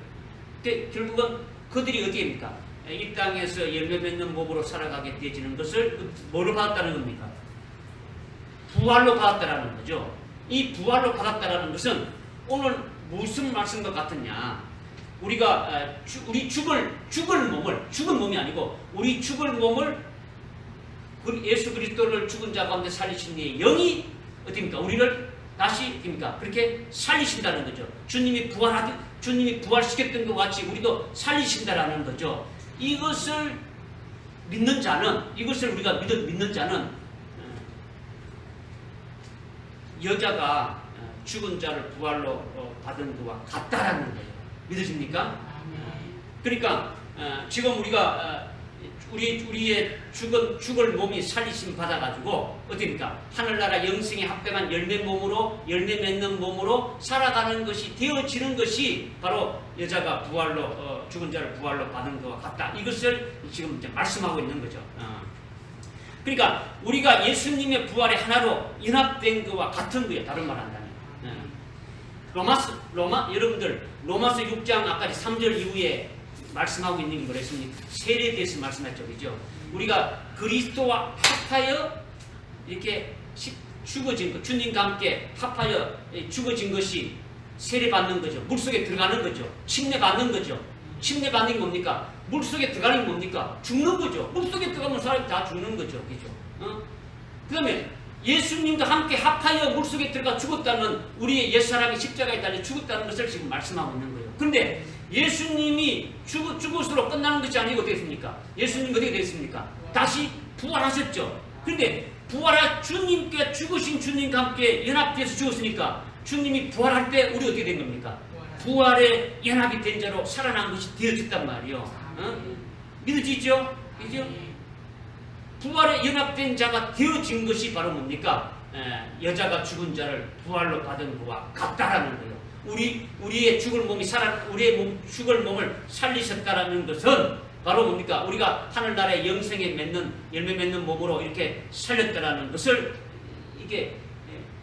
결국은 그들이 어떻게 합니까? 이 땅에서 열매 맺는 몸으로 살아가게 되어지는 것을 뭐로 받았다는 겁니까? 부활로 받았다라는 거죠. 이 부활로 받았다라는 것은 오늘 무슨 말씀과 같으냐? 우리가 우리 죽은 몸이 아니고 우리 죽을 몸을 예수 그리스도를 죽은 자 가운데 살리신 이의 영이 어떻습니까? 우리를 다시 어떻습니까? 그렇게 살리신다는 거죠. 주님이 부활시켰던 것 같이 우리도 살리신다라는 거죠. 이것을 믿는 자는, 이것을 우리가 믿는 자는 여자가 죽은 자를 부활로 받은 것과 같다라는 거예요. 믿으십니까? 그러니까 지금 우리가 우리의 죽을 몸이 살리심 받아가지고 어떻습니까? 하늘나라 영생에 합당한 열매 맺는 몸으로 살아가는 것이 되어지는 것이 바로 여자가 죽은 자를 부활로 받은 것과 같다. 이것을 지금 이제 말씀하고 있는 거죠. 그러니까 우리가 예수님의 부활의 하나로 연합된 것과 같은 거예요. 다른 말 한다면. 여러분들 로마서 6장 아까 3절 이후에 말씀하고 있는 게 뭐랬습니까? 세례에 대해서 말씀했죠. 그죠? 우리가 그리스도와 합하여 이렇게 죽어진 것, 주님과 함께 합하여 죽어진 것이 세례받는 거죠. 물속에 들어가는 거죠. 침례받는 거죠. 침례받는 게 뭡니까? 물속에 들어가는 게 뭡니까? 죽는 거죠. 물속에 들어가면 사람이 다 죽는 거죠. 그죠? 그 다음에 예수님과 함께 합하여 물속에 들어가 죽었다는 우리의 옛사람이 십자가에 달려 죽었다는 것을 지금 말씀하고 있는 거예요. 그런데 예수님이 죽었으로 끝나는 것이 아니고 어떻게 됐습니까? 예수님 어떻게 됐습니까? 다시 부활하셨죠. 그런데 부활한 주님께 죽으신 주님과 함께 연합돼서 죽었으니까 주님이 부활할 때 우리 어떻게 된 겁니까? 부활에 연합이 된 자로 살아난 것이 되어졌단 말이에요. 믿어지죠? 그죠? 부활에 연합된 자가 되어진 것이 바로 뭡니까? 여자가 죽은 자를 부활로 받은 것과 같다라는 거예요. 우리의 죽을 몸이 우리의 죽을 몸을 살리셨다라는 것은 바로 뭡니까? 우리가 하늘나라의 영생에 열매 맺는 몸으로 이렇게 살렸다라는 것을 이게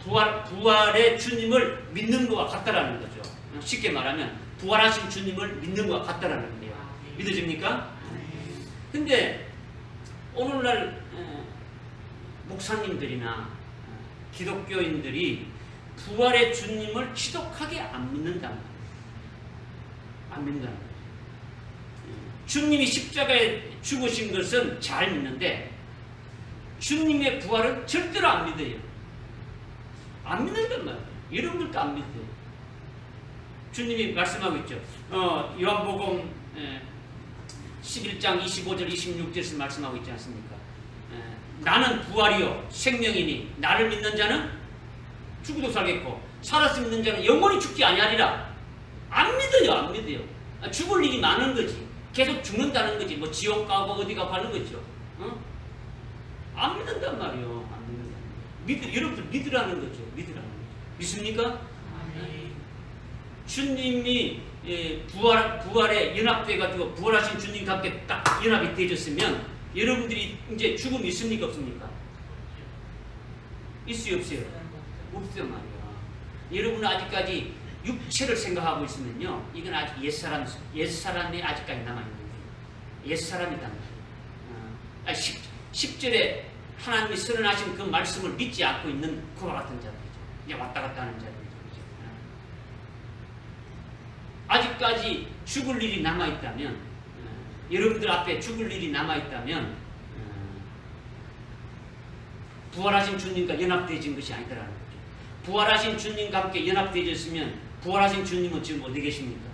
부활의 주님을 믿는 것과 같다라는 거죠. 쉽게 말하면 부활하신 주님을 믿는 것과 같다라는 거예요. 믿어집니까? 근데 오늘날 목사님들이나 기독교인들이 부활의 주님을 지독하게 안 믿는단 말이에요. 안 믿는단 말이에요. 주님이 십자가에 죽으신 것은 잘 믿는데 주님의 부활은 절대로 안 믿어요. 안 믿는단 말이에요. 여러분들도 안 믿어요. 주님이 말씀하고 있죠. 요한복음 11장 25절 26절에서 말씀하고 있지 않습니까? 나는 부활이요 생명이니 나를 믿는 자는 죽어도 살겠고 살아서 믿는 자는 영원히 죽지 아니하리라. 안 믿어요. 안 믿어요. 죽을 일이 많은 거지. 계속 죽는다는 거지. 뭐 지옥 가고 어디 가고 하는 거죠. 안 믿는단 말이에요. 안 믿는단 말이에요. 여러분들 믿으라는 거죠. 믿으라는 거죠. 믿습니까? 주님이 부활에 연합돼가지고 부활하신 주님과 함께 딱 연합이 되어졌으면 여러분들이 이제 죽음이 있습니까? 없습니까? 있어요? 없어요? 없단 말이야. 여러분은 아직까지 육체를 생각하고 있으면요, 이건 아직 옛사람이 아직까지 남아있는 거예요. 옛사람이단 말이에요. 10절에 하나님이 선언하신 그 말씀을 믿지 않고 있는 그와 같은 자들이죠. 이제 왔다 갔다 하는 자들이죠. 아직까지 죽을 일이 남아있다면, 여러분들 앞에 죽을 일이 남아있다면, 부활하신 주님과 연합되어진 것이 아니더라는 거죠. 부활하신 주님과 함께 연합되어졌으면, 부활하신 주님은 지금 어디 계십니까?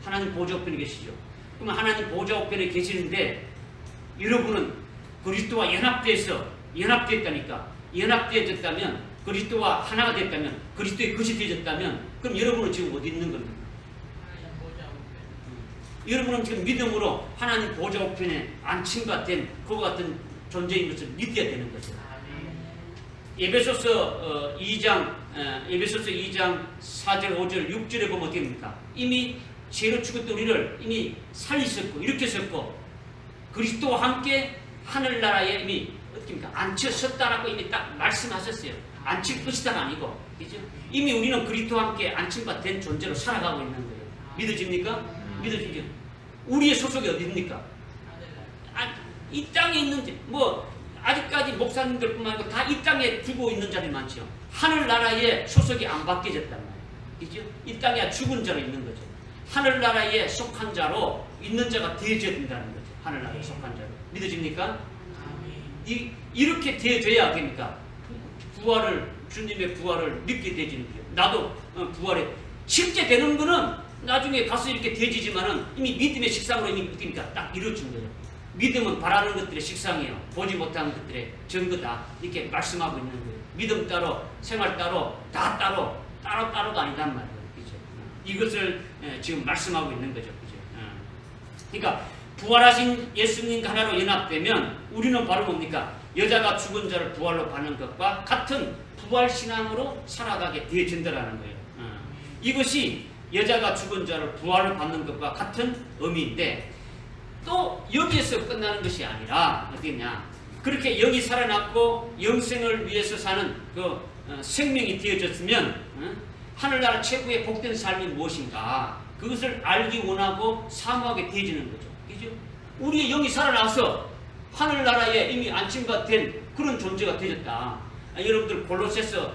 하나님 보좌 우편에 계시죠. 그럼 하나님 보좌 우편에 계시는데, 여러분은 그리스도와 연합되었다니까. 연합되어졌다면, 그리스도와 하나가 됐다면, 그리스도의 것이 되어졌다면, 그럼 여러분은 지금 어디 있는 겁니까? 여러분은 지금 믿음으로 하나님 보좌 우편에 안침과 된 그와 같은 존재인 것을 믿어야 되는 거죠. 에베소서 2장 4절 5절 6절에 보면 어떻게 됩니까? 이미 죄로 죽었던 우리를 이미 살리셨고 일으켰었고 그리스도와 함께 하늘나라에 이미 어떻습니까? 앉혀섰다라고 이미 딱 말씀하셨어요. 앉힐 것이다가 아니고, 그죠? 이미 우리는 그리스도와 함께 안침과 된 존재로 살아가고 있는 거예요. 믿어집니까? 믿어지죠? 우리의 소속이 어디입니까? 이 땅에 있는, 아직까지 목사님들뿐만 아니고 다 이 땅에 죽어 있는 자들이 많죠. 하늘나라에 소속이 안 바뀌어졌단 말이에요. 그죠? 이 땅에 죽은 자로 있는 거죠. 하늘나라에 속한 자로 있는 자가 되어져야 된다는 거죠. 하늘나라에 속한 자로. 믿어집니까? 이렇게 되어져야 됩니까? 주님의 부활을 믿게 되지는 거예요. 나도 부활에 실제 되는 거는 나중에 가서 이렇게 되지지만은 이미 믿음의 식상으로 이미 어떻습니까? 딱 이루어진 거예요. 믿음은 바라는 것들의 식상이에요. 보지 못하는 것들의 증거다. 이렇게 말씀하고 있는 거예요. 믿음 따로, 생활 따로, 다 따로가 아니란 말이에요. 그죠? 이것을 지금 말씀하고 있는 거죠. 그죠? 그러니까 부활하신 예수님과 하나로 연합되면 우리는 바로 뭡니까? 여자가 죽은 자를 부활로 받는 것과 같은 부활신앙으로 살아가게 되어진다라는 거예요. 이것이 여자가 죽은 자를 부활로 받는 것과 같은 의미인데 또 여기에서 끝나는 것이 아니라 어디냐? 그렇게 영이 살아났고 영생을 위해서 사는 그 생명이 되어졌으면 하늘나라 최고의 복된 삶이 무엇인가? 그것을 알기 원하고 사모하게 되어지는 거죠. 그죠? 우리의 영이 살아나서 하늘나라에 이미 안침과 된 그런 존재가 되어졌다. 여러분들 골로새서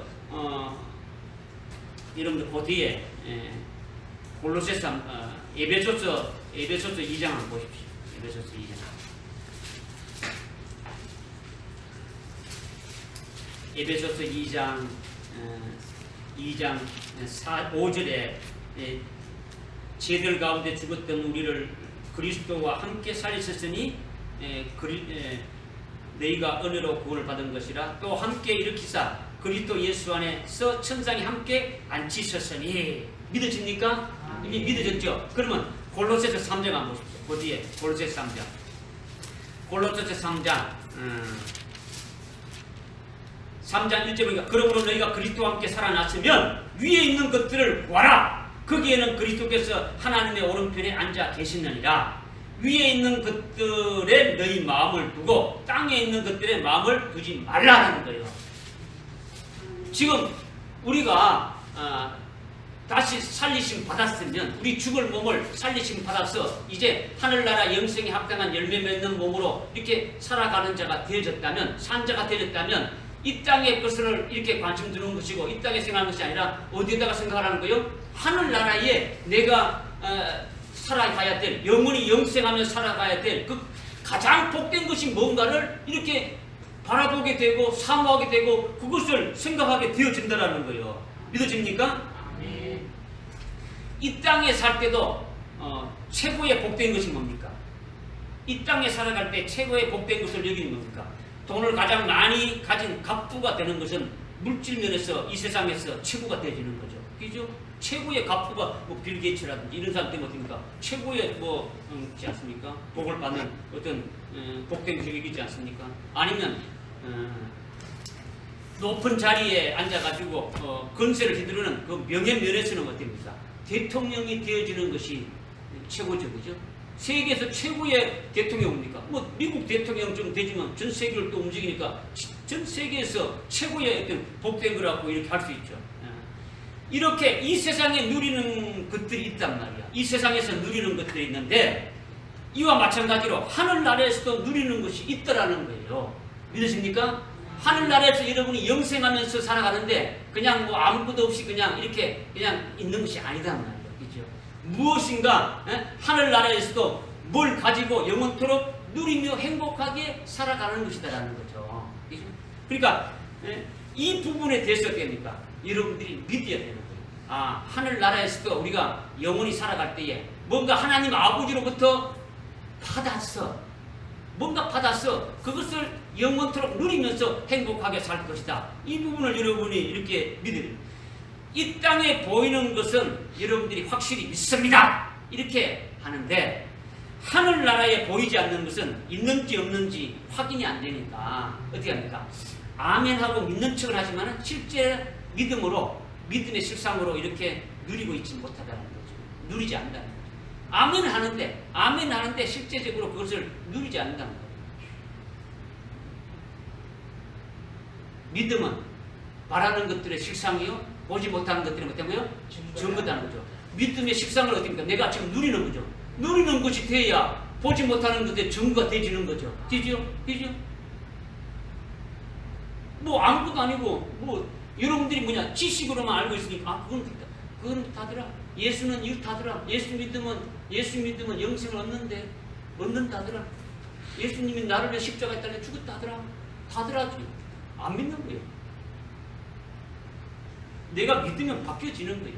여러분들 그 뒤에 골로새서 에베소서 2장 한번 보십시오. 에베소서 2장. 에베소서 2장 5절에 죄들 가운데 죽었던 우리를 그리스도와 함께 살리셨으니 너희가 은혜로 구원을 받은 것이라 또 함께 일으키사 그리스도 예수 안에서 천상에 함께 앉히셨으니 믿어집니까? 이미 믿어졌죠? 그러면 골로새서 3장 한번 보십시오. 그 뒤에 골로새서 3장. 골로새서 3장 1절 보니까 그러므로 너희가 그리스도와 함께 살아났으면 위에 있는 것들을 구하라. 거기에는 그리스도께서 하나님의 오른편에 앉아 계시느니라. 위에 있는 것들에 너희 마음을 두고 땅에 있는 것들에 마음을 두지 말라는 거예요. 지금 우리가 다시 살리심 받았으면 우리 죽을 몸을 살리심 받아서 이제 하늘나라 영생에 합당한 열매 맺는 몸으로 이렇게 살아가는 자가 되어졌다면 산자가 되어졌다면 이 땅의 것을 이렇게 관심 두는 것이고 이 땅에 생각하는 것이 아니라 어디에다가 생각하라는 거예요? 하늘나라에 내가 살아가야 될 영원히 영생하며 살아가야 될 그 가장 복된 것이 뭔가를 이렇게 바라보게 되고 사모하게 되고 그것을 생각하게 되어진다는 거예요. 믿어집니까? 이 땅에 살 때도 최고의 복된 것이 뭡니까? 이 땅에 살아갈 때 최고의 복된 것을 여기는 뭡니까? 돈을 가장 많이 가진 갑부가 되는 것은 물질 면에서 이 세상에서 최고가 되어지는 거죠. 그죠? 최고의 갑부가 뭐 빌 게이츠라든지 이런 사람 때문에 어떻습니까? 최고의 있지 않습니까? 복을 받는 어떤 복된 것이 여기지 않습니까? 아니면 높은 자리에 앉아가지고 건세를 휘두르는 그 명예 면에서는 어떻습니까? 대통령이 되어지는 것이 최고죠, 그죠? 세계에서 최고의 대통령입니까? 뭐 미국 대통령 좀 되지만 전 세계를 또 움직이니까 전 세계에서 최고의 어떤 복된 거라고 이렇게 할 수 있죠. 이렇게 이 세상에 누리는 것들이 있단 말이야. 이 세상에서 누리는 것들이 있는데 이와 마찬가지로 하늘나라에서도 누리는 것이 있더라는 거예요. 믿으십니까? 하늘나라에서 여러분이 영생하면서 살아가는데 그냥 뭐 아무것도 없이 그냥 이렇게 그냥 있는 것이 아니단 말이에요. 그죠? 무엇인가 하늘나라에서도 뭘 가지고 영원토록 누리며 행복하게 살아가는 것이다라는 거죠. 그죠? 그러니까 이 부분에 대해서 됩니까? 여러분들이 믿어야 되는 거예요. 아, 하늘나라에서도 우리가 영원히 살아갈 때에 뭔가 하나님 아버지로부터 뭔가 받아서 그것을 영원토록 누리면서 행복하게 살 것이다. 이 부분을 여러분이 이렇게 믿어야 돼요. 이 땅에 보이는 것은 여러분들이 확실히 믿습니다. 이렇게 하는데 하늘나라에 보이지 않는 것은 있는지 없는지 확인이 안 되니까 어떻게 합니까? 아멘하고 믿는 척을 하지만 실제 믿음의 실상으로 이렇게 누리고 있지 못하다는 거죠. 누리지 않는다는 거죠. 아멘 하는데 실제적으로 그것을 누리지 않는다는 거예요. 믿음은 바라는 것들의 실상이요 보지 못하는 것들이 뭐냐고요? 증거다는 거죠. 믿음의 실상을 어떻습니까? 내가 지금 누리는 거죠. 누리는 것이 돼야 보지 못하는 것의 증거가 되지는 거죠. 되죠? 뭐 아무것도 아니고 뭐 여러분들이 지식으로만 알고 있으니까 그건 다더라. 예수는 이렇다더라. 예수 믿으면 영생을 얻는다더라. 예수님이 나를 위해 십자가에 달려 죽었다더라. 다더라. 안 믿는 거예요. 내가 믿으면 바뀌어지는 거예요.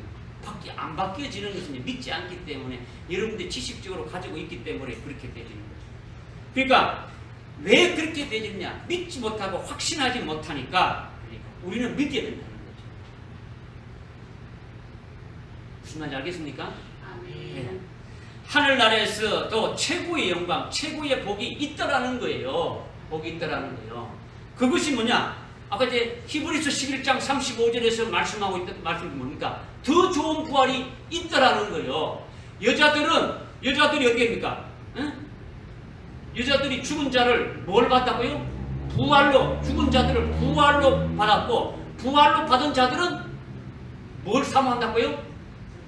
안 바뀌어지는 것은 믿지 않기 때문에 여러분들이 지식적으로 가지고 있기 때문에 그렇게 되지는 거죠. 그러니까 왜 그렇게 되느냐? 믿지 못하고 확신하지 못하니까 우리는 믿어야 된다는 거죠. 무슨 말인지 알겠습니까? 네. 하늘나라에서도 최고의 영광, 최고의 복이 있다라는 거예요. 복이 있다라는 거예요. 그것이 뭐냐? 아까 이제 히브리서 11장 35절에서 말씀하고 있던 말씀이 뭡니까? 더 좋은 부활이 있다라는 거예요. 여자들이 어디입니까? 응? 여자들이 죽은 자를 뭘 받았고요? 부활로, 죽은 자들을 부활로 받았고, 부활로 받은 자들은 뭘 사모한다고요?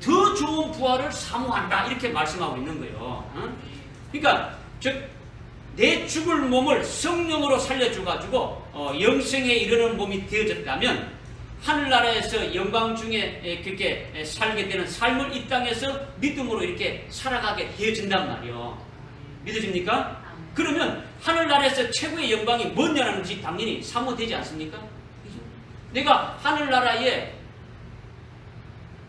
더 좋은 부활을 사모한다. 이렇게 말씀하고 있는 거예요. 그러니까 내 죽을 몸을 성령으로 살려줘가지고 영생에 이르는 몸이 되어졌다면 하늘나라에서 영광 중에 그렇게 살게 되는 삶을 이 땅에서 믿음으로 이렇게 살아가게 되어진단 말이에요. 믿어집니까? 그러면 하늘나라에서 최고의 영광이 뭐냐는 것이 당연히 사모되지 않습니까? 내가 하늘나라에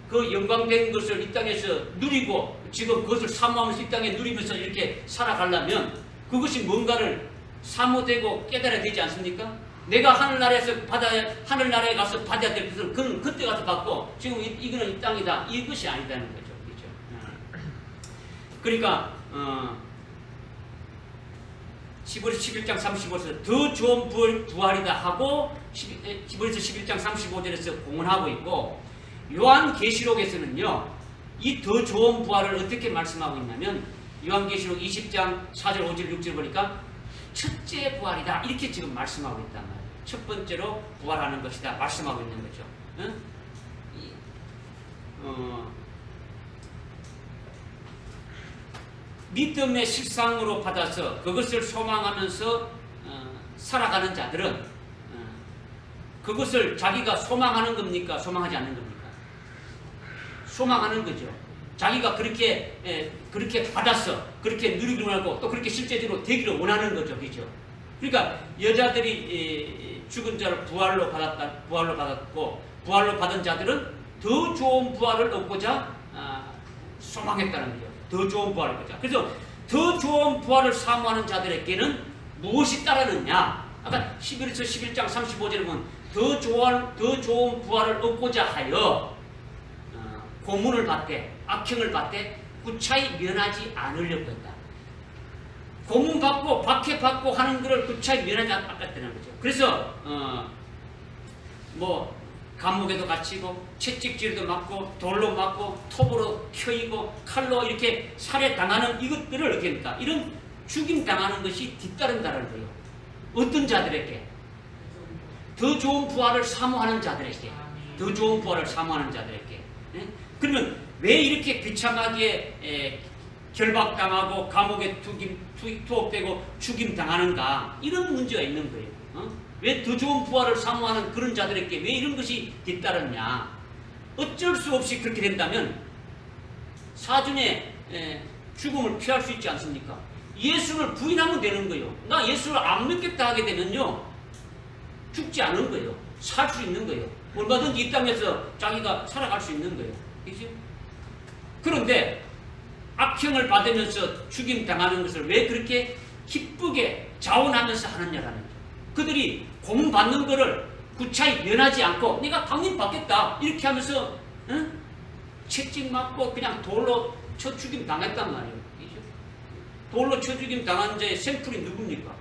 그 영광된 것을 이 땅에서 누리고 지금 그것을 사모하면서 이 땅에 누리면서 이렇게 살아가려면 그것이 뭔가를 사모되고 깨달아야 되지 않습니까? 내가 하늘나라에 가서 받아야 될 것을 그는 그때 가서 받고 지금 이거는 이 땅이다. 이것이 아니다는 거죠. 그렇죠? 그러니까 히브리서 11장 35절에서 더 좋은 부활이다 하고 히브리서 11장 35절에서 공언하고 있고 요한계시록에서는요. 이 더 좋은 부활을 어떻게 말씀하고 있냐면 요한계시록 20장 4절 5절 6절 보니까 첫째 부활이다. 이렇게 지금 말씀하고 있단 말이에요. 첫 번째로 부활하는 것이다. 말씀하고 있는 거죠. 믿음의 실상으로 받아서 그것을 소망하면서 살아가는 자들은 그것을 자기가 소망하는 겁니까? 소망하지 않는 겁니까? 소망하는 거죠. 자기가 그렇게 받아서 그렇게 누리기를 원하고 또 그렇게 실제적으로 되기를 원하는 거죠. 그죠? 그러니까 여자들이 죽은 자를 부활로 받았고 부활로 받은 자들은 더 좋은 부활을 얻고자 소망했다는 거죠. 더 좋은 부활을 얻자. 그래서 더 좋은 부활을 사모하는 자들에게는 무엇이 따르느냐? 아까 11서 11장 35절에 보면 더 좋은 부활을 얻고자 하여 고문을 받되 악행을 받되 구차히 면하지 않으려고 했다. 고문받고 박해받고 하는 것을 구차히 면하지 않았다는 거죠. 그래서 감옥에도 갇히고 채찍질도 맞고 돌로 맞고 톱으로 켜이고 칼로 이렇게 살해당하는 이것들을 어떻게 합니까? 이런 죽임당하는 것이 뒤따른다는 거예요. 어떤 자들에게? 더 좋은 부활을 사모하는 자들에게. 더 좋은 부활을 사모하는 자들에게. 네? 그러면 왜 이렇게 비참하게 결박당하고 감옥에 투옥되고 죽임당하는가? 이런 문제가 있는 거예요. 왜 더 좋은 부활을 사모하는 그런 자들에게 왜 이런 것이 뒤따르냐? 어쩔 수 없이 그렇게 된다면 사전에 죽음을 피할 수 있지 않습니까? 예수를 부인하면 되는 거예요. 나 예수를 안 믿겠다 하게 되면요 죽지 않은 거예요. 살 수 있는 거예요. 얼마든지 이 땅에서 자기가 살아갈 수 있는 거예요. 그죠? 그런데 악행을 받으면서 죽임당하는 것을 왜 그렇게 기쁘게 자원하면서 하느냐라는 거죠. 그들이 고문받는 것을 구차히 면하지 않고 내가 당연히 받겠다 이렇게 하면서 채찍 맞고 그냥 돌로 쳐 죽임 당했단 말이에요. 그죠? 돌로 쳐 죽임 당한 자의 샘플이 누굽니까?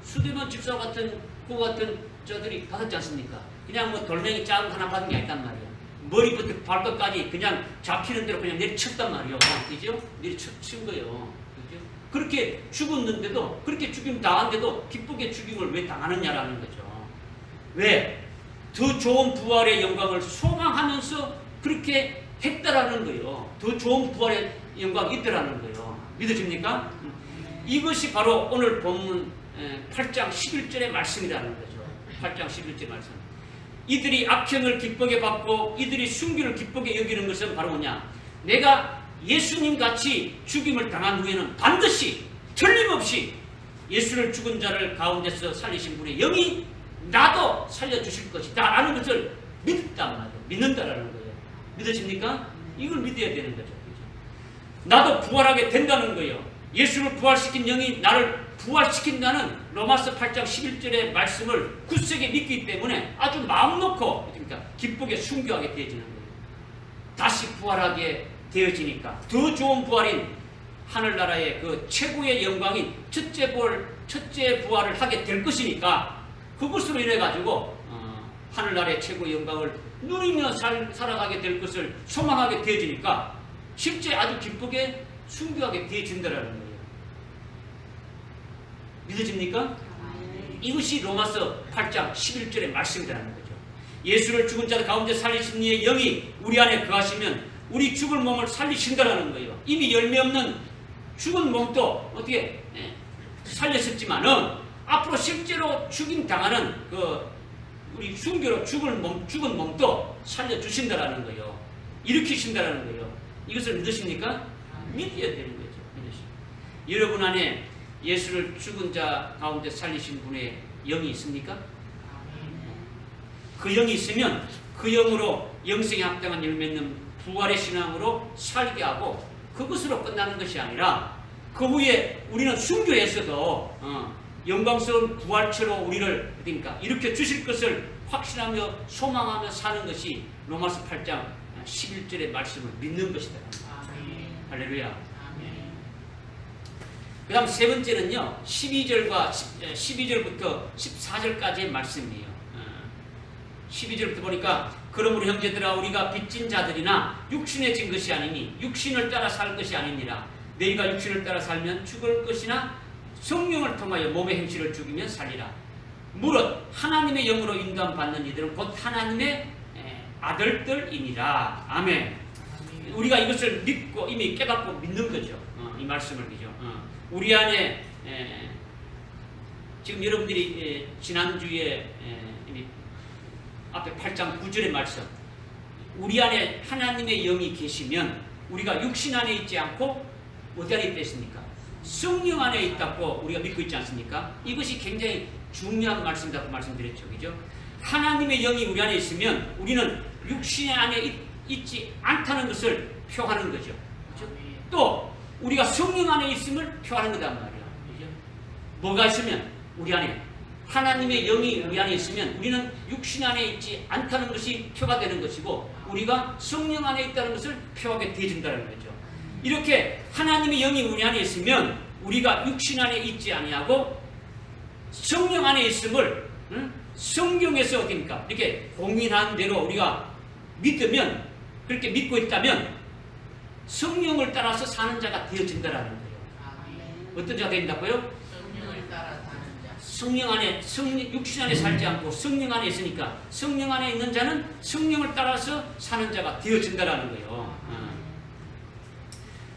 수대만 집사 같은 그 같은 자들이 받았지 않습니까? 그냥 돌멩이 작은 거 하나 받은 게 아니단 말이에요. 머리부터 발끝까지 그냥 잡히는 대로 그냥 내리쳤단 말이에요. 그죠? 내리친 거예요. 그죠? 그렇게 죽었는데도, 그렇게 죽임 당한데도 기쁘게 죽임을 왜 당하느냐라는 거죠. 왜? 더 좋은 부활의 영광을 소망하면서 그렇게 했다라는 거예요. 더 좋은 부활의 영광이 있더라는 거예요. 믿어집니까? 이것이 바로 오늘 본문 8장 11절의 말씀이라는 거죠. 8장 11절 말씀. 이들이 악행을 기쁘게 받고 이들이 순교를 기쁘게 여기는 것은 바로 뭐냐? 내가 예수님 같이 죽임을 당한 후에는 반드시 틀림없이 예수를 죽은 자를 가운데서 살리신 분의 영이 나도 살려주실 것이다 라는 것을 믿었단 말이에요. 믿는다라는 거예요. 믿으십니까? 이걸 믿어야 되는 거죠. 나도 부활하게 된다는 거예요. 예수를 부활시킨 영이 나를 부활시킨다는 로마서 8장 11절의 말씀을 굳세게 믿기 때문에 아주 마음 놓고 그러니까 기쁘게 순교하게 되어지는 거예요. 다시 부활하게 되어지니까 더 좋은 부활인 하늘나라의 그 최고의 영광인 첫째 부활을 하게 될 것이니까 그것으로 인해 가지고 하늘나라의 최고의 영광을 누리며 살아가게 될 것을 소망하게 되어지니까 실제 아주 기쁘게 순교하게 되어진다는 거예요. 믿어집니까? 이것이 로마서 8장 11절의 말씀이라는 거죠. 예수를 죽은 자 가운데 살리신 이의 영이 우리 안에 거하시면 우리 죽을 몸을 살리신다라는 거예요. 이미 열매 없는 죽은 몸도 어떻게 살렸었지만은 앞으로 실제로 죽임 당하는 우리 순교로 죽은 몸도 살려주신다라는 거예요. 일으키신다라는 거예요. 이것을 믿으십니까? 믿어야 되는 거죠. 여러분 안에 예수를 죽은 자 가운데 살리신 분의 영이 있습니까? 그 영이 있으면 그 영으로 영생에 합당한 열매 맺는 부활의 신앙으로 살게 하고 그것으로 끝나는 것이 아니라 그 후에 우리는 순교에서도 영광스러운 부활체로 우리를 그러니까 일으켜 주실 것을 확신하며 소망하며 사는 것이 로마서 8장 11절의 말씀을 믿는 것이다. 할렐루야. 그 다음 세 번째는요, 12절부터 14절까지의 말씀이에요. 12절부터 보니까 그러므로 형제들아 우리가 빚진 자들이나 육신에 진 것이 아니니 육신을 따라 살 것이 아니니라. 너희가 육신을 따라 살면 죽을 것이나 성령을 통하여 몸의 행실을 죽이면 살리라. 무릇 하나님의 영으로 인도함 받는 이들은 곧 하나님의 아들들이니라. 아멘. 우리가 이것을 믿고 이미 깨닫고 믿는 거죠. 이 말씀을 그죠. 우리 안에 지금 여러분들이 지난주에 앞에 8장 9절의 말씀, 우리 안에 하나님의 영이 계시면 우리가 육신 안에 있지 않고 어디 안에 있습니까? 성령 안에 있다고 우리가 믿고 있지 않습니까? 이것이 굉장히 중요한 말씀이라고 말씀드렸죠. 그죠? 하나님의 영이 우리 안에 있으면 우리는 육신 안에 있지 않다는 것을 표하는 거죠. 그죠? 또 우리가 성령 안에 있음을 표하는 거단 말이에요. 그죠? 뭐가 있으면 우리 안에 하나님의 영이 우리 안에 있으면 우리는 육신 안에 있지 않다는 것이 표가 되는 것이고 우리가 성령 안에 있다는 것을 표하게 되어진다는 거죠. 이렇게 하나님의 영이 우리 안에 있으면 우리가 육신 안에 있지 아니하고 성령 안에 있음을 성경에서 어떻습니까? 이렇게 공인한 대로 우리가 믿으면 그렇게 믿고 있다면 성령을 따라서 사는 자가 되어진다라는 거예요. 어떤 자가 된다고요? 성령을 따라 사는 자. 성령 안에 육신 안에 살지 않고 성령 안에 있으니까 성령 안에 있는 자는 성령을 따라서 사는 자가 되어진다라는 거예요.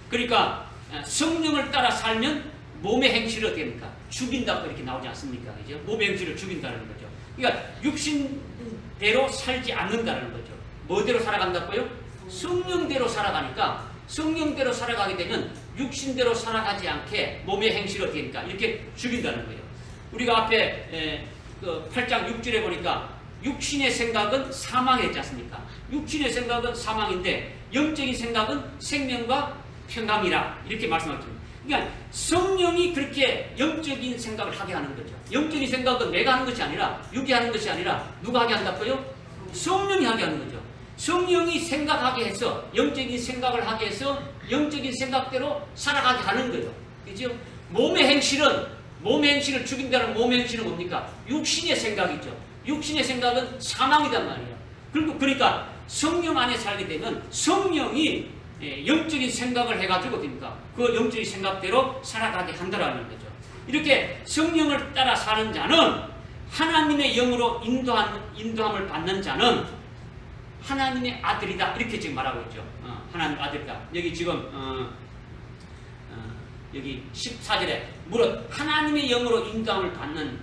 그러니까 성령을 따라 살면 몸의 행실을 어떻게 합니까? 죽인다고 이렇게 나오지 않습니까? 그죠? 몸의 행실을 죽인다는 거죠. 그러니까 육신대로 살지 않는다는 거죠. 뭐대로 살아간다고요? 성령대로 살아가니까 성령대로 살아가게 되면 육신대로 살아가지 않게 몸의 행실을 어떻게 합니까? 이렇게 죽인다는 거예요. 우리가 앞에 8장 6절에 보니까 육신의 생각은 사망이지 않습니까? 육신의 생각은 사망인데 영적인 생각은 생명과 평강이라 이렇게 말씀하셨죠. 그러니까 성령이 그렇게 영적인 생각을 하게 하는 거죠. 영적인 생각은 내가 하는 것이 아니라 육이 하는 것이 아니라 누가 하게 한다고요? 성령이 하게 하는 거죠. 성령이 생각하게 해서 영적인 생각을 하게 해서 영적인 생각대로 살아가게 하는 거예요. 그죠? 몸의 행실을 죽인다는 몸의 행실은 뭡니까? 육신의 생각이죠. 육신의 생각은 사망이단 말이에요. 그러니까 성령 안에 살게 되면 성령이 영적인 생각을 해가지고 됩니까? 그 영적인 생각대로 살아가게 한다라는 거죠. 이렇게 성령을 따라 사는 자는 하나님의 영으로 인도함을 받는 자는 하나님의 아들이다. 이렇게 지금 말하고 있죠. 하나님의 아들이다. 여기 지금 여기 14절에 무릇 하나님의 영으로 인도함을 받는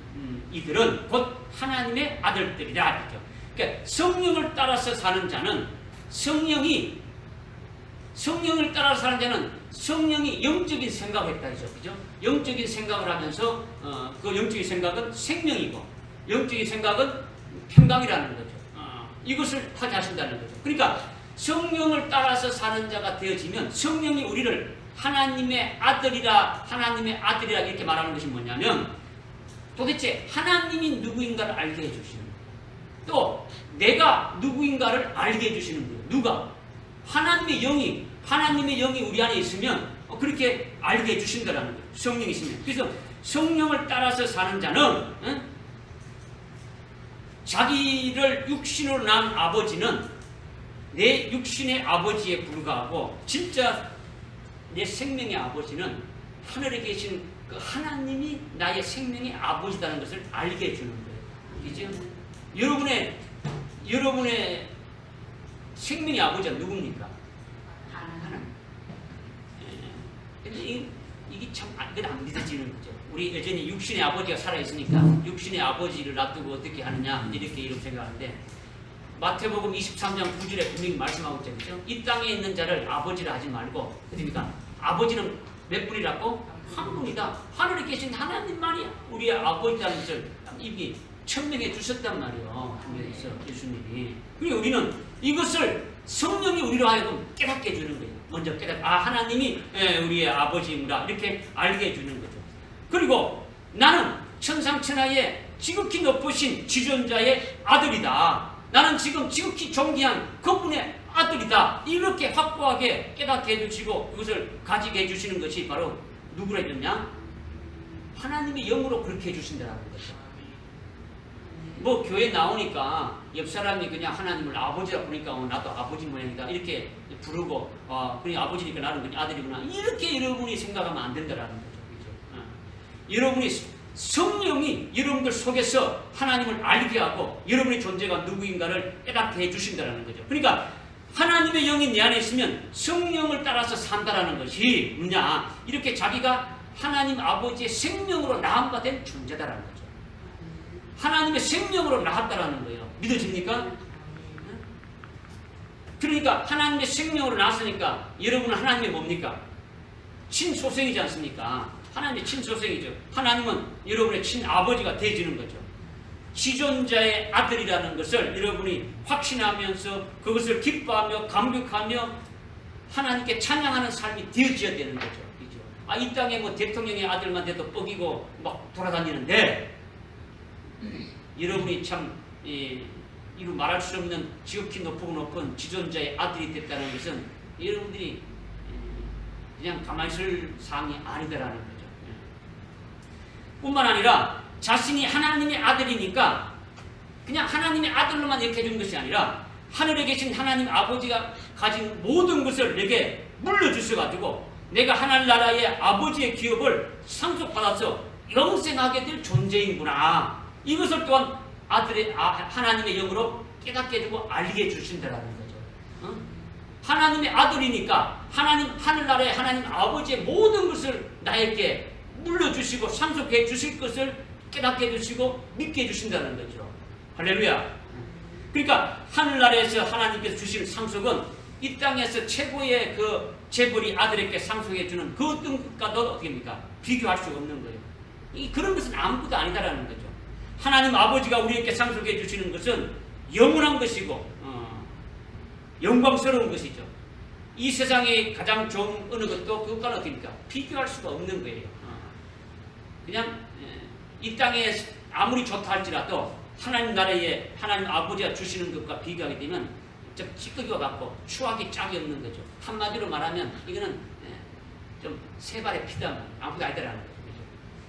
이들은 곧 하나님의 아들들이다. 그렇죠? 그러니까 성령을 따라서 사는 자는 성령을 따라서 사는 자는 성령이 영적인 생각을 했다. 그죠? 영적인 생각을 하면서 그 영적인 생각은 생명이고 영적인 생각은 평강이라는 거죠. 이것을 하게 하신다는 거죠. 그러니까 성령을 따라서 사는 자가 되어지면 성령이 우리를 하나님의 아들이라 이렇게 말하는 것이 뭐냐면 도대체 하나님이 누구인가를 알게 해주시는 거예요. 또 내가 누구인가를 알게 해주시는 거예요. 누가? 하나님의 영이 우리 안에 있으면 그렇게 알게 해주신다는 거예요. 성령이 있으면. 그래서 성령을 따라서 사는 자는 자기를 육신으로 낳은 아버지는 내 육신의 아버지에 불과하고 진짜 내 생명의 아버지는 하늘에 계신 그 하나님이 나의 생명의 아버지라는 것을 알게 해주는 거예요. 그죠? 여러분의 생명의 아버지가 누굽니까? 하나님. 근데 이게 참 안 믿어지는 거죠. 우리 여전히 육신의 아버지가 살아있으니까 육신의 아버지를 놔두고 어떻게 하느냐 이렇게 생각하는데, 마태복음 23장 9절에 분명히 말씀하고 있죠. 이 땅에 있는 자를 아버지라 하지 말고, 그러니까 아버지는 몇 분이라고? 한 분이다. 하늘에 계신 하나님만이 우리의 아버지라는 것을 이미 천명해 주셨단 말이에요. 하늘에서 예수님이. 그리고 우리는 이것을 성령이 우리로 하여금 깨닫게 해주는 거예요. 먼저 하나님이 우리의 아버지이구나 이렇게 알게 해주는 거죠. 그리고 나는 천상천하의 지극히 높으신 지존자의 아들이다. 나는 지금 지극히 존귀한 그분의 아들이다. 이렇게 확고하게 깨닫게 해주시고 그것을 가지게 해주시는 것이 바로 누구로 해줬냐? 하나님의 영으로 그렇게 해주신다는 거죠. 뭐 교회 나오니까 옆 사람이 그냥 하나님을 아버지라 부르니까 나도 아버지 모양이다 이렇게 부르고 그냥 아버지니까 나는 그냥 아들이구나 이렇게 여러분이 생각하면 안 된다라는 거죠. 그렇죠? 여러분이 성령이 여러분들 속에서 하나님을 알게 하고 여러분의 존재가 누구인가를 깨닫게 해주신다는 거죠. 그러니까 하나님의 영이 내 안에 있으면 성령을 따라서 산다라는 것이 뭐냐? 이렇게 자기가 하나님 아버지의 생명으로 나음바 된 존재다라는 거죠. 하나님의 생명으로 나왔다라는 거예요. 믿어집니까? 그러니까 하나님의 생명으로 나왔으니까 여러분은 하나님의 뭡니까? 친소생이지 않습니까? 하나님의 친소생이죠. 하나님은 여러분의 친아버지가 되어지는 거죠. 지존자의 아들이라는 것을 여러분이 확신하면서 그것을 기뻐하며 감격하며 하나님께 찬양하는 삶이 되어져야 되는 거죠. 그렇죠? 이 땅에 뭐 대통령의 아들만 돼도 뻑이고 막 돌아다니는데 여러분이 참 이루 말할 수 없는 지극히 높은 지존자의 아들이 됐다는 것은 여러분들이 그냥 가만히 있을 사항이 아니다라는 거죠. 뿐만 아니라 자신이 하나님의 아들이니까 그냥 하나님의 아들로만 이렇게 해준 것이 아니라 하늘에 계신 하나님 아버지가 가진 모든 것을 내게 물려주셔가지고 내가 하늘나라의 아버지의 기업을 상속받아서 영생하게 될 존재인구나. 이것을 또한 하나님의 영으로 깨닫게 해주고 알게 해주신다라는 거죠. 하나님의 아들이니까 하늘나라의 하나님 아버지의 모든 것을 나에게 물려주시고 상속해 주실 것을 깨닫게 해주시고 믿게 해주신다는 거죠. 할렐루야. 그러니까 하늘나라에서 하나님께서 주실 상속은 이 땅에서 최고의 그 재벌이 아들에게 상속해 주는 그 어떤 것과도 어떻게 합니까? 비교할 수 없는 거예요. 그런 것은 아무것도 아니다라는 거죠. 하나님 아버지가 우리에게 상속해 주시는 것은 영원한 것이고 영광스러운 것이죠. 이 세상에 가장 좋은 어느 것도 그것과는 어떻습니까? 비교할 수가 없는 거예요. 그냥 이 땅에 아무리 좋다 할지라도 하나님 나라에 하나님 아버지가 주시는 것과 비교하게 되면 좀 찌꺼기와 같고 추하기 짝이 없는 거죠. 한마디로 말하면 이거는 좀 세 발의 피다 아무것도 아니다라는 거죠.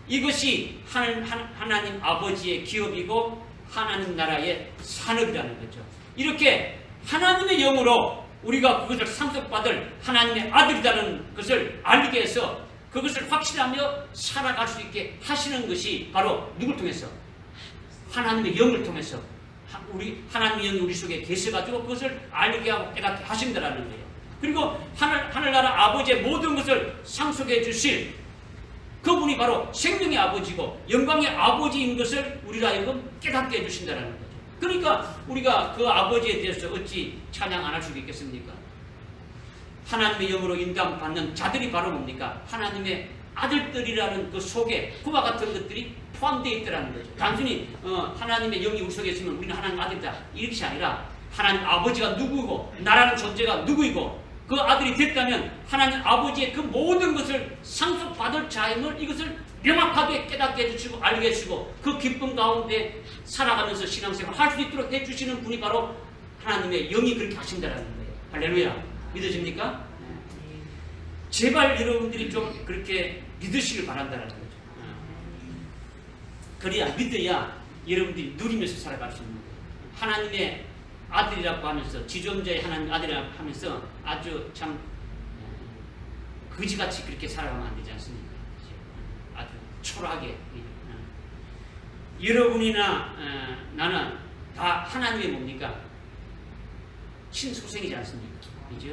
이것이 하나님 아버지의 기업이고 하나님 나라의 산업이라는 거죠. 이렇게 하나님의 영으로 우리가 그것을 상속받을 하나님의 아들이라는 것을 알게 해서 그것을 확신하며 살아갈 수 있게 하시는 것이 바로 누굴 통해서? 하나님의 영을 통해서 하나님의 영이 우리 속에 계셔가지고 그것을 알게 하고 깨닫게 하신다라는 거예요. 그리고 하늘나라 아버지의 모든 것을 상속해 주실 그분이 바로 생명의 아버지고 영광의 아버지인 것을 우리로 하여금 깨닫게 해주신다는 거죠. 그러니까 우리가 그 아버지에 대해서 어찌 찬양 안 할 수 있겠습니까? 하나님의 영으로 인도받는 자들이 바로 뭡니까? 하나님의 아들들이라는 그 속에 그와 같은 것들이 포함되어 있다는 거죠. 단순히 하나님의 영이 우리 속에 있으면 우리는 하나님 아들이다 이것이 아니라 하나님 아버지가 누구고 나라는 존재가 누구이고 그 아들이 됐다면 하나님 아버지의 그 모든 것을 상속받을 자임을 이것을 명확하게 깨닫게 해주시고 알게 해주시고 그 기쁨 가운데 살아가면서 신앙생활 할 수 있도록 해주시는 분이 바로 하나님의 영이 그렇게 하신다는 거예요. 할렐루야. 믿어집니까? 제발 여러분들이 좀 그렇게 믿으시길 바란다는 거죠. 그래야 믿어야 여러분들이 누리면서 살아갈 수 있는 거예요. 하나님의 아들이라고 하면서 지존자의 하나님 아들이라고 하면서 아주 참 거지같이 그렇게 살아가면 안 되지 않습니까? 초라하게. 여러분이나 나는 다 하나님의 뭡니까? 친소생이지 않습니까? 그죠?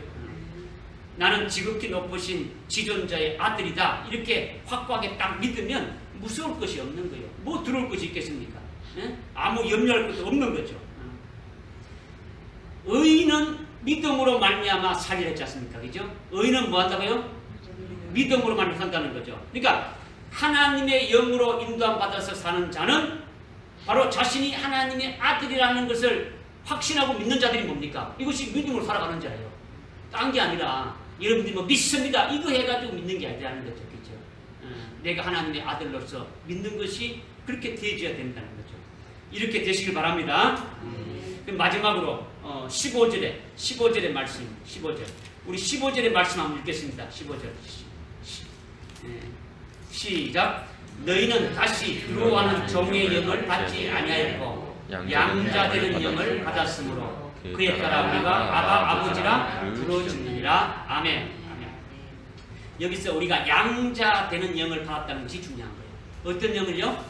나는 지극히 높으신 지존자의 아들이다. 이렇게 확고하게 딱 믿으면 무서울 것이 없는 거예요. 뭐 들어올 것이 있겠습니까? 아무 염려할 것도 없는 거죠. 의인은 믿음으로 말미암아 살리라 했지 않습니까? 그죠? 의인은 뭐 한다고요? 믿음으로 말미암아 산다는 거죠. 그러니까 하나님의 영으로 인도함 받아서 사는 자는 바로 자신이 하나님의 아들이라는 것을 확신하고 믿는 자들이 뭡니까? 이것이 믿음으로 살아가는 자예요. 딴 게 아니라 여러분들이 뭐 믿습니다 이거 해가지고 믿는 게 아니라는 거죠. 그죠? 내가 하나님의 아들로서 믿는 것이 그렇게 되어져야 된다는 거죠. 이렇게 되시길 바랍니다. 그럼 마지막으로 15절의 말씀, 15절. 우리 15절의 말씀 한번 읽겠습니다. 15절. 시작. 너희는 다시 두려워하는 종의 영을 받지 아니하였고 양자되는 영을 받았으므로 그에 따라 우리가 아바 아버지라 부르짖느니라. 아멘. 아멘. 여기서 우리가 양자되는 영을 받았다는 것이 중요한 거예요. 어떤 영을요?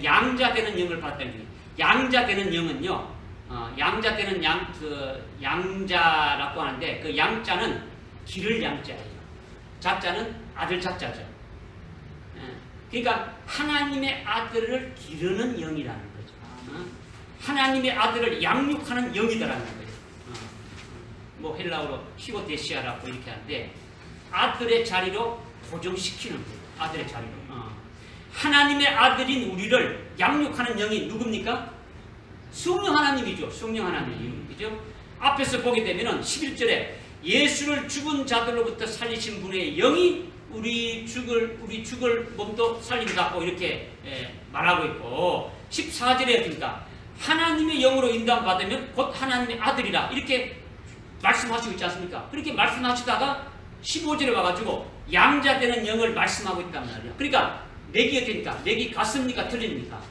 양자되는 영을 받았다는 거예요. 양자되는 영은요. 양자되는 양자라고 하는데 그 양자는 기를 양자예요. 자자는 아들 자자죠. 그러니까 하나님의 아들을 기르는 영이라는 거죠. 하나님의 아들을 양육하는 영이다라는 거예요. 뭐 헬라어로 히고데시아라고 이렇게 하는데 아들의 자리로 고정시키는 거예요. 아들의 자리로. 하나님의 아들인 우리를 양육하는 영이 누굽니까? 성령 하나님이죠. 성령 하나님. 그죠? 앞에서 보게 되면은 11절에 예수를 죽은 자들로부터 살리신 분의 영이 우리 죽을 몸도 살린다고 이렇게 말하고 있고 14절에 그러니까 하나님의 영으로 인도함 받으면 곧 하나님의 아들이라 이렇게 말씀하시고 있지 않습니까? 그렇게 말씀하시다가 15절에 와가지고 양자되는 영을 말씀하고 있단 말이야. 그러니까 내기 어떻습니까? 내기 같습니까? 틀립니까?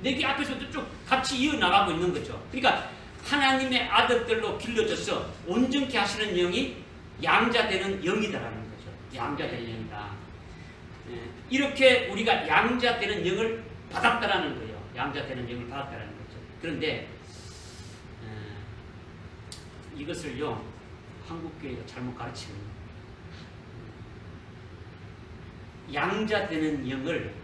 내기 앞에서도 쭉 같이 이어나가고 있는 거죠. 그러니까 하나님의 아들들로 길러져서 온전케 하시는 영이 양자되는 영이다라는 거죠. 양자되는 영이다. 이렇게 우리가 양자되는 영을 받았다라는 거예요. 양자되는 영을 받았다라는 거죠. 그런데 이것을요 한국교회가 잘못 가르치는 양자되는 영을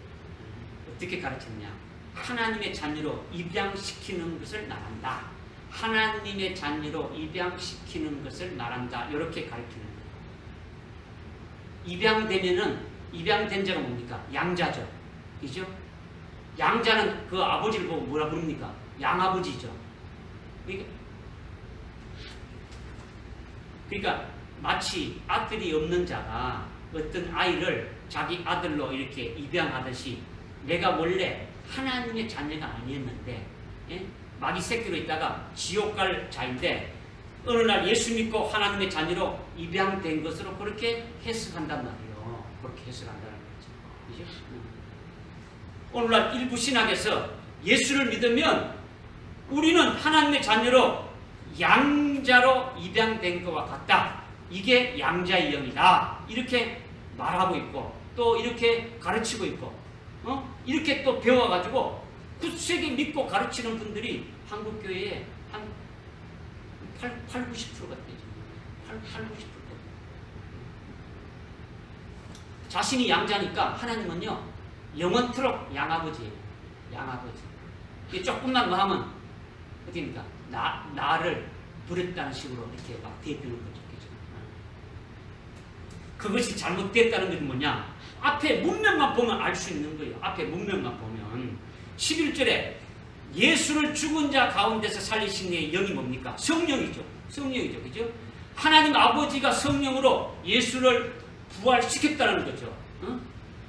어떻게 가르쳤냐? 하나님의 자녀로 입양시키는 것을 말한다. 하나님의 자녀로 입양시키는 것을 말한다. 이렇게 가르치는 거예요. 입양되면은 입양된 자가 뭡니까? 양자죠. 그죠? 양자는 그 아버지를 보고 뭐라 부릅니까? 양아버지죠. 그러니까 마치 아들이 없는 자가 어떤 아이를 자기 아들로 이렇게 입양하듯이 내가 원래 하나님의 자녀가 아니었는데 마귀 새끼로 있다가 지옥 갈 자인데 어느 날 예수 믿고 하나님의 자녀로 입양된 것으로 그렇게 해석한단 말이에요. 그렇게 해석한다는 거죠. 그죠? 오늘날 일부 신학에서 예수를 믿으면 우리는 하나님의 자녀로 양자로 입양된 것과 같다. 이게 양자의 영이다. 이렇게 말하고 있고 또 이렇게 가르치고 있고 이렇게 또 배워가지고 굳세게 믿고 가르치는 분들이 한국교회에 한 80~90%가 되죠. 80~90%. 자신이 양자니까 하나님은요 영원토록 양아버지예요. 양아버지. 이게 조금만 뭐 하면 어떻습니까? 나를 부렸다는 식으로 이렇게 막 대드는 거죠. 그것이 잘못됐다는 것은 뭐냐? 앞에 문면만 보면 알 수 있는 거예요. 앞에 문면만 보면 11절에 예수를 죽은 자 가운데서 살리신 이의 영이 뭡니까? 성령이죠. 성령이죠. 그죠? 하나님 아버지가 성령으로 예수를 부활시켰다는 거죠.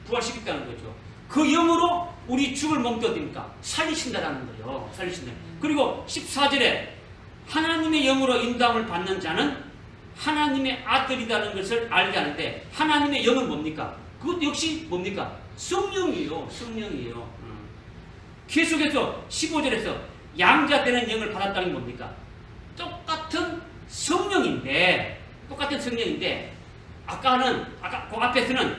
부활시켰다는 거죠. 그 영으로 우리 죽을 몸도 어딥니까? 살리신다는 거예요. 살리신다. 그리고 14절에 하나님의 영으로 인도함을 받는 자는 하나님의 아들이라는 것을 알게 하는데 하나님의 영은 뭡니까? 그것 역시 뭡니까? 성령이에요. 성령이에요. 계속해서 15절에서 양자되는 영을 받았다는 게 뭡니까? 똑같은 성령인데 아까 그 앞에서는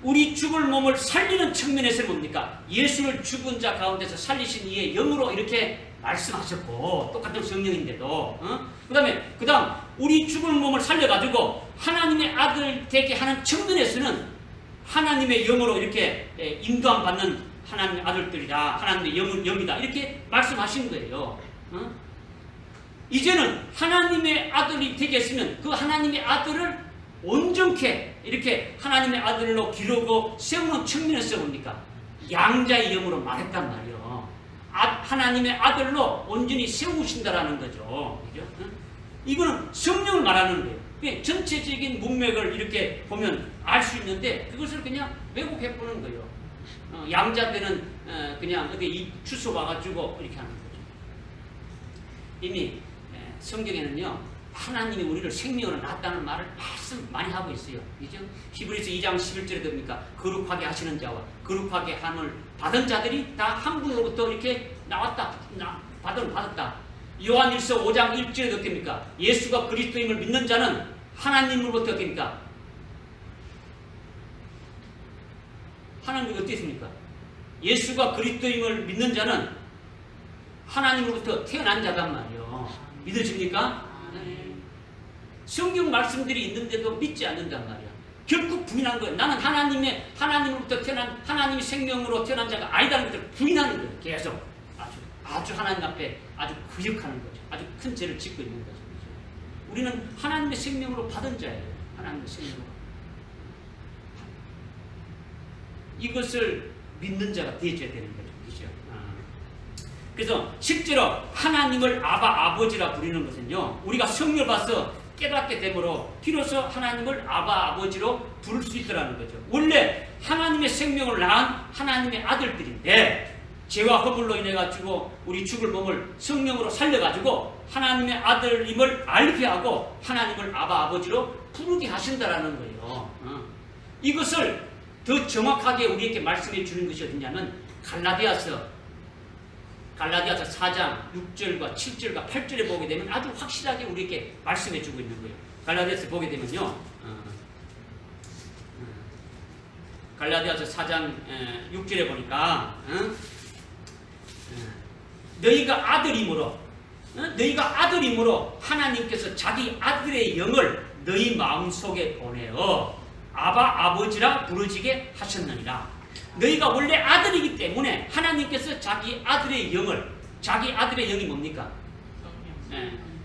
우리 죽을 몸을 살리는 측면에서는 뭡니까? 예수를 죽은 자 가운데서 살리신 이의 영으로 이렇게 말씀하셨고, 똑같은 성령인데도, 그 다음 우리 죽을 몸을 살려가지고 하나님의 아들 되게 하는 측면에서는 하나님의 영으로 이렇게 인도함 받는 하나님의 아들들이다, 하나님의 영이다, 이렇게 말씀하신 거예요. 이제는 하나님의 아들이 되겠으면 그 하나님의 아들을 온전케 이렇게 하나님의 아들로 기르고 세우는 측면에서 뭡니까? 양자의 영으로 말했단 말이에요. 하나님의 아들로 온전히 세우신다라는 거죠. 그죠? 이거는 성령을 말하는 거예요. 전체적인 문맥을 이렇게 보면 알 수 있는데 그것을 그냥 왜곡해 보는 거예요. 양자되는 그냥 어디 주소 와가지고 이렇게 하는 거죠. 이미 성경에는요, 하나님이 우리를 생명으로 낳았다는 말을 말씀 많이 하고 있어요. 그죠? 히브리서 2장 11절에 됩니까? 거룩하게 하시는 자와 거룩하게 함을 받은 자들이 다 한 분으로부터 이렇게 나왔다. 받았다. 요한일서 5장 1절에 어떻습니까? 예수가 그리스도임을 믿는 자는 하나님으로부터 어떻습니까? 하나님이 어떻습니까? 예수가 그리스도임을 믿는 자는 하나님으로부터 태어난 자단 말이에요. 믿으십니까? 성경 말씀들이 있는데도 믿지 않는단 말이야. 결국 부인한 거예요. 나는 하나님으로부터 태어난, 하나님의 생명으로 태어난 자가 아니다는 것을 부인하는 거예요. 계속. 아주 하나님 앞에 아주 거역하는 거죠. 아주 큰 죄를 짓고 있는 거죠. 우리는 하나님의 생명으로 받은 자예요. 하나님의 생명으로. 이것을 믿는 자가 되어야 되는 거죠. 그죠? 그래서 실제로 하나님을 아버지라 부르는 것은요, 우리가 성령을 봐서 깨닫게 되므로 비로소 하나님을 아버지로 부를 수 있더라는 거죠. 원래 하나님의 생명을 낳은 하나님의 아들들인데 죄와 허물로 인해 가지고 우리 죽을 몸을 성령으로 살려 가지고 하나님의 아들임을 알게 하고 하나님을 아버지로 부르게 하신다라는 거예요. 이것을 더 정확하게 우리에게 말씀해 주는 것이 어디냐면 갈라디아서 4장 6절과 7절과 8절에 보게 되면 아주 확실하게 우리에게 말씀해 주고 있는 거예요. 갈라디아서 보게 되면요, 갈라디아서 4장 6절에 보니까 너희가 아들이므로 하나님께서 자기 아들의 영을 너희 마음속에 보내어 아버지라 부르지게 하셨느니라. 너희가 원래 아들이기 때문에 하나님께서 자기 아들의 영이 뭡니까?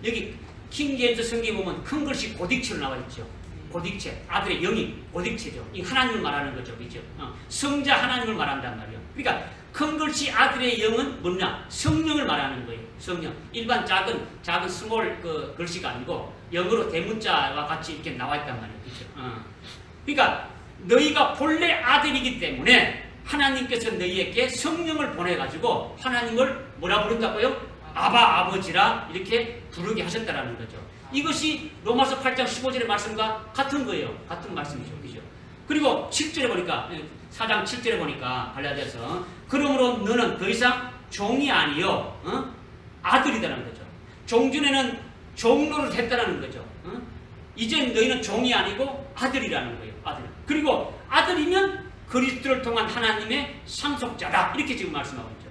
여기 킹제임스 성경에 보면 큰 글씨 고딕체로 나와 있죠. 고딕체, 아들의 영이 고딕체죠. 이 하나님을 말하는 거죠, 그죠? 성자 하나님을 말한단 말이에요. 그러니까 큰 글씨 아들의 영은 뭐냐? 성령을 말하는 거예요. 성령. 일반 작은 스몰 글씨가 아니고 영어로 대문자와 같이 이렇게 나와 있단 말이에요, 그죠? 그러니까 너희가 본래 아들이기 때문에 하나님께서 너희에게 성령을 보내가지고 하나님을 뭐라 부른다고요? 아버지라 이렇게 부르게 하셨다라는 거죠. 이것이 로마서 8장 15절의 말씀과 같은 거예요. 같은 말씀이죠. 그죠? 그리고 7절에 보니까 4장 7절에 보니까 갈라디아서 그러므로 너는 더 이상 종이 아니요 아들이다라는 거죠. 종전에는 종로를 했다라는 거죠. 이제 너희는 종이 아니고 아들이라는 거예요. 아들. 그리고 아들이면 그리스도를 통한 하나님의 상속자다. 이렇게 지금 말씀하고 있죠.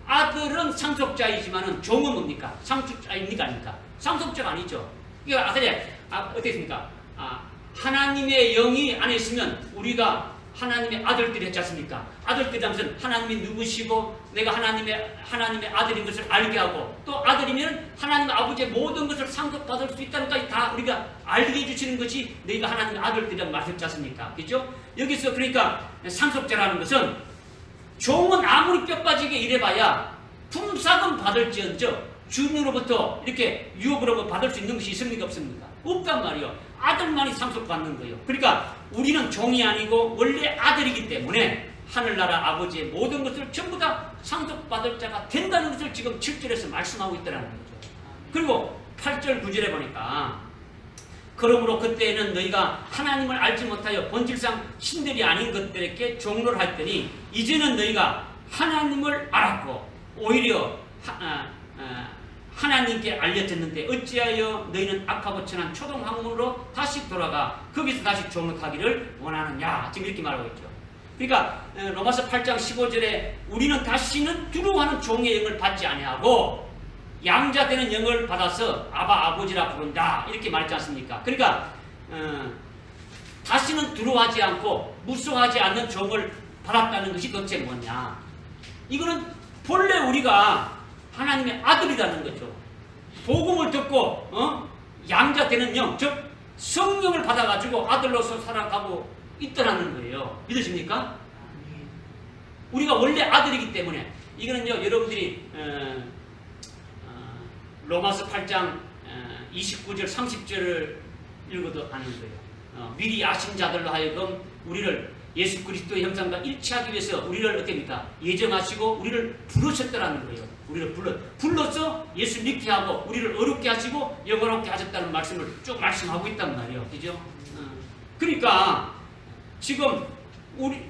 아들은 상속자이지만은 종은 뭡니까? 상속자입니까? 아닙니까? 상속자가 아니죠. 이거 어떻습니까? 하나님의 영이 안에 있으면 우리가 하나님의 아들들이 했지 않습니까? 아들들이 하면 하나님이 누구시고 내가 하나님의 아들인 것을 알게 하고 또 아들이면 하나님 아버지의 모든 것을 상속받을 수 있다는 것까지 다 우리가 알게 해주시는 것이 너희가 하나님의 아들들이라는 말씀이지 않습니까? 그렇죠? 여기서 그러니까 상속자라는 것은 종은 아무리 뼈 빠지게 일해봐야 품삯은 받을지언정 주인으로부터 이렇게 유업으로 받을 수 있는 것이 있습니까? 없습니까? 없단 말이에요. 아들만이 상속받는 거예요. 그러니까 우리는 종이 아니고 원래 아들이기 때문에 하늘나라 아버지의 모든 것을 전부 다 상속받을 자가 된다는 것을 지금 7절에서 말씀하고 있다는 거죠. 그리고 8절 9절에 보니까 그러므로 그때에는 너희가 하나님을 알지 못하여 본질상 신들이 아닌 것들에게 종로를 했더니 이제는 너희가 하나님을 알았고 오히려 하나님께 알려졌는데 어찌하여 너희는 악하고 천한 초동 학문으로 다시 돌아가 거기서 다시 종로타기를 원하느냐. 지금 이렇게 말하고 있죠. 그러니까 로마서 8장 15절에 우리는 다시는 두려워하는 종의 영을 받지 아니하고 양자되는 영을 받아서 아바 아버지라 부른다. 이렇게 말했지 않습니까? 그러니까 다시는 두려워하지 않고 무서워하지 않는 종을 받았다는 것이 도대체 뭐냐. 이거는 본래 우리가 하나님의 아들이라는 거죠. 복음을 듣고 양자되는 영, 즉 성령을 받아가지고 아들로서 살아가고 있더라는 거예요. 믿으십니까? 우리가 원래 아들이기 때문에 이거는요 여러분들이 로마서 8장 29절 30절을 읽어도 아는 거예요. 미리 아신 자들로 하여금 우리를 예수 그리스도의 형상과 일치하기 위해서 우리를 어떻습니까? 예정하시고 우리를 부르셨다라는 거예요. 우리를 불러서 예수 믿게 하고 우리를 어렵게 하시고 영원롭게 하셨다는 말씀을 쭉 말씀하고 있단 말이에요. 그죠? 그러니까 지금 우리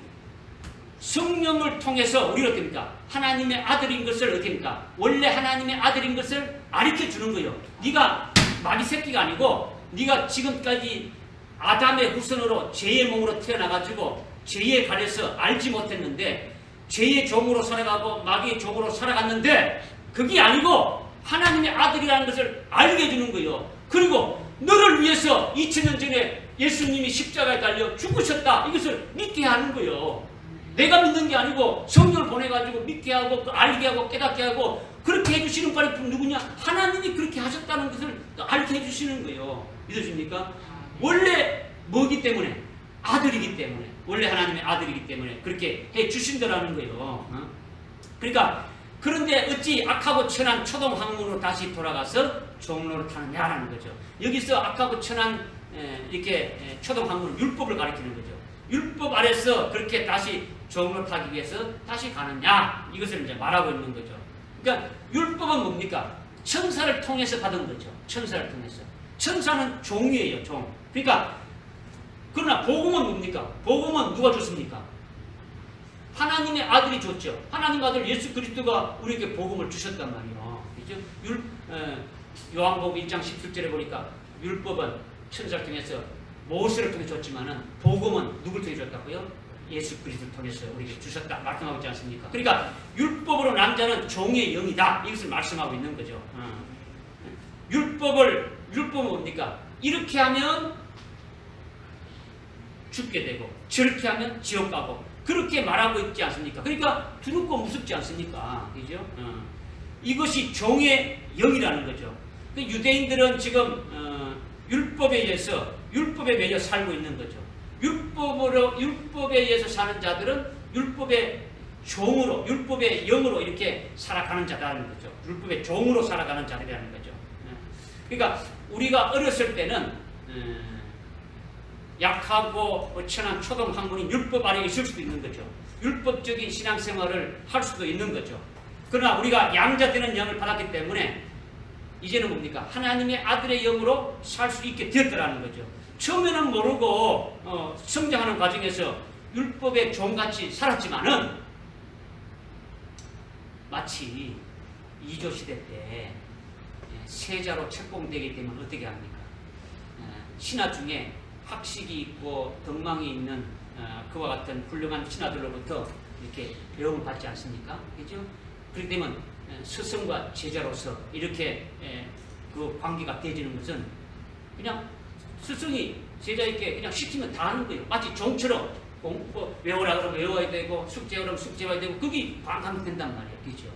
성령을 통해서 우리가 어떻습니까? 하나님의 아들인 것을 어떻습니까? 원래 하나님의 아들인 것을 가르쳐 주는 거예요. 네가 마귀 새끼가 아니고 네가 지금까지 아담의 후손으로 죄의 몸으로 태어나가지고 죄에 가려서 알지 못했는데 죄의 종으로 살아가고 마귀의 종으로 살아갔는데 그게 아니고 하나님의 아들이라는 것을 알게 해주는 거예요. 그리고 너를 위해서 2000년 전에 예수님이 십자가에 달려 죽으셨다. 이것을 믿게 하는 거예요. 내가 믿는 게 아니고 성령을 보내가지고 믿게 하고 알게 하고 깨닫게 하고 그렇게 해주시는 분이 누구냐? 하나님이 그렇게 하셨다는 것을 알게 해주시는 거예요. 믿으십니까? 원래 뭐기 때문에? 아들이기 때문에. 원래 하나님의 아들이기 때문에 그렇게 해주신다라는 거예요. 그러니까 그런데 어찌 악하고 천한 초동 학문으로 다시 돌아가서 종로를 타느냐라는 거죠. 여기서 악하고 천한 이렇게 초동 학문은 율법을 가리키는 거죠. 율법 아래서 그렇게 다시 종로 타기 위해서 다시 가느냐 이것을 이제 말하고 있는 거죠. 그러니까 율법은 뭡니까? 천사를 통해서 받은 거죠. 천사를 통해서. 천사는 종이에요. 종. 그러니까 그러나 복음은 뭡니까? 복음은 누가 줬습니까? 하나님의 아들이 줬죠. 하나님 아들 예수 그리스도가 우리에게 복음을 주셨단 말이에요. 그죠? 요한복음 1장 17절에 보니까 율법은 천사를 통해서 모세를 통해 줬지만은 복음은 누굴 통해 줬다고요? 예수 그리스도를 통해서 우리에게 주셨다 말씀하고 있지 않습니까? 그러니까 율법으로 난 자는 종의 영이다 이것을 말씀하고 있는 거죠. 율법은 뭡니까? 이렇게 하면 죽게 되고 저렇게 하면 지옥 가고 그렇게 말하고 있지 않습니까? 그러니까 두렵고 무섭지 않습니까? 그죠? 이것이 종의 영이라는 거죠. 유대인들은 지금 율법에 의해서 율법에 매여 살고 있는 거죠. 율법에 의해서 사는 자들은 율법의 종으로, 율법의 영으로 이렇게 살아가는 자라는 거죠. 율법의 종으로 살아가는 자들이라는 거죠. 그러니까 우리가 어렸을 때는 약하고 천한 초동 학문인 율법 아래에 있을 수도 있는 거죠. 율법적인 신앙생활을 할 수도 있는 거죠. 그러나 우리가 양자되는 영을 받았기 때문에 이제는 뭡니까? 하나님의 아들의 영으로 살 수 있게 되었더라는 거죠. 처음에는 모르고 성장하는 과정에서 율법의 종같이 살았지만은 마치 이조시대 때 세자로 책봉되게 되면 어떻게 합니까? 신하 중에 학식이 있고 덕망이 있는 그와 같은 훌륭한 신하들로부터 이렇게 배움을 받지 않습니까? 그죠? 그렇게 되면 스승과 제자로서 이렇게 그 관계가 되어지는 것은 그냥 스승이 제자에게 그냥 시키면 다 하는 거예요. 마치 종처럼 외우라 그러면 외워야 되고 숙제하라 그러면 숙제해야 되고 그게 반감이 된단 말이에요. 그죠?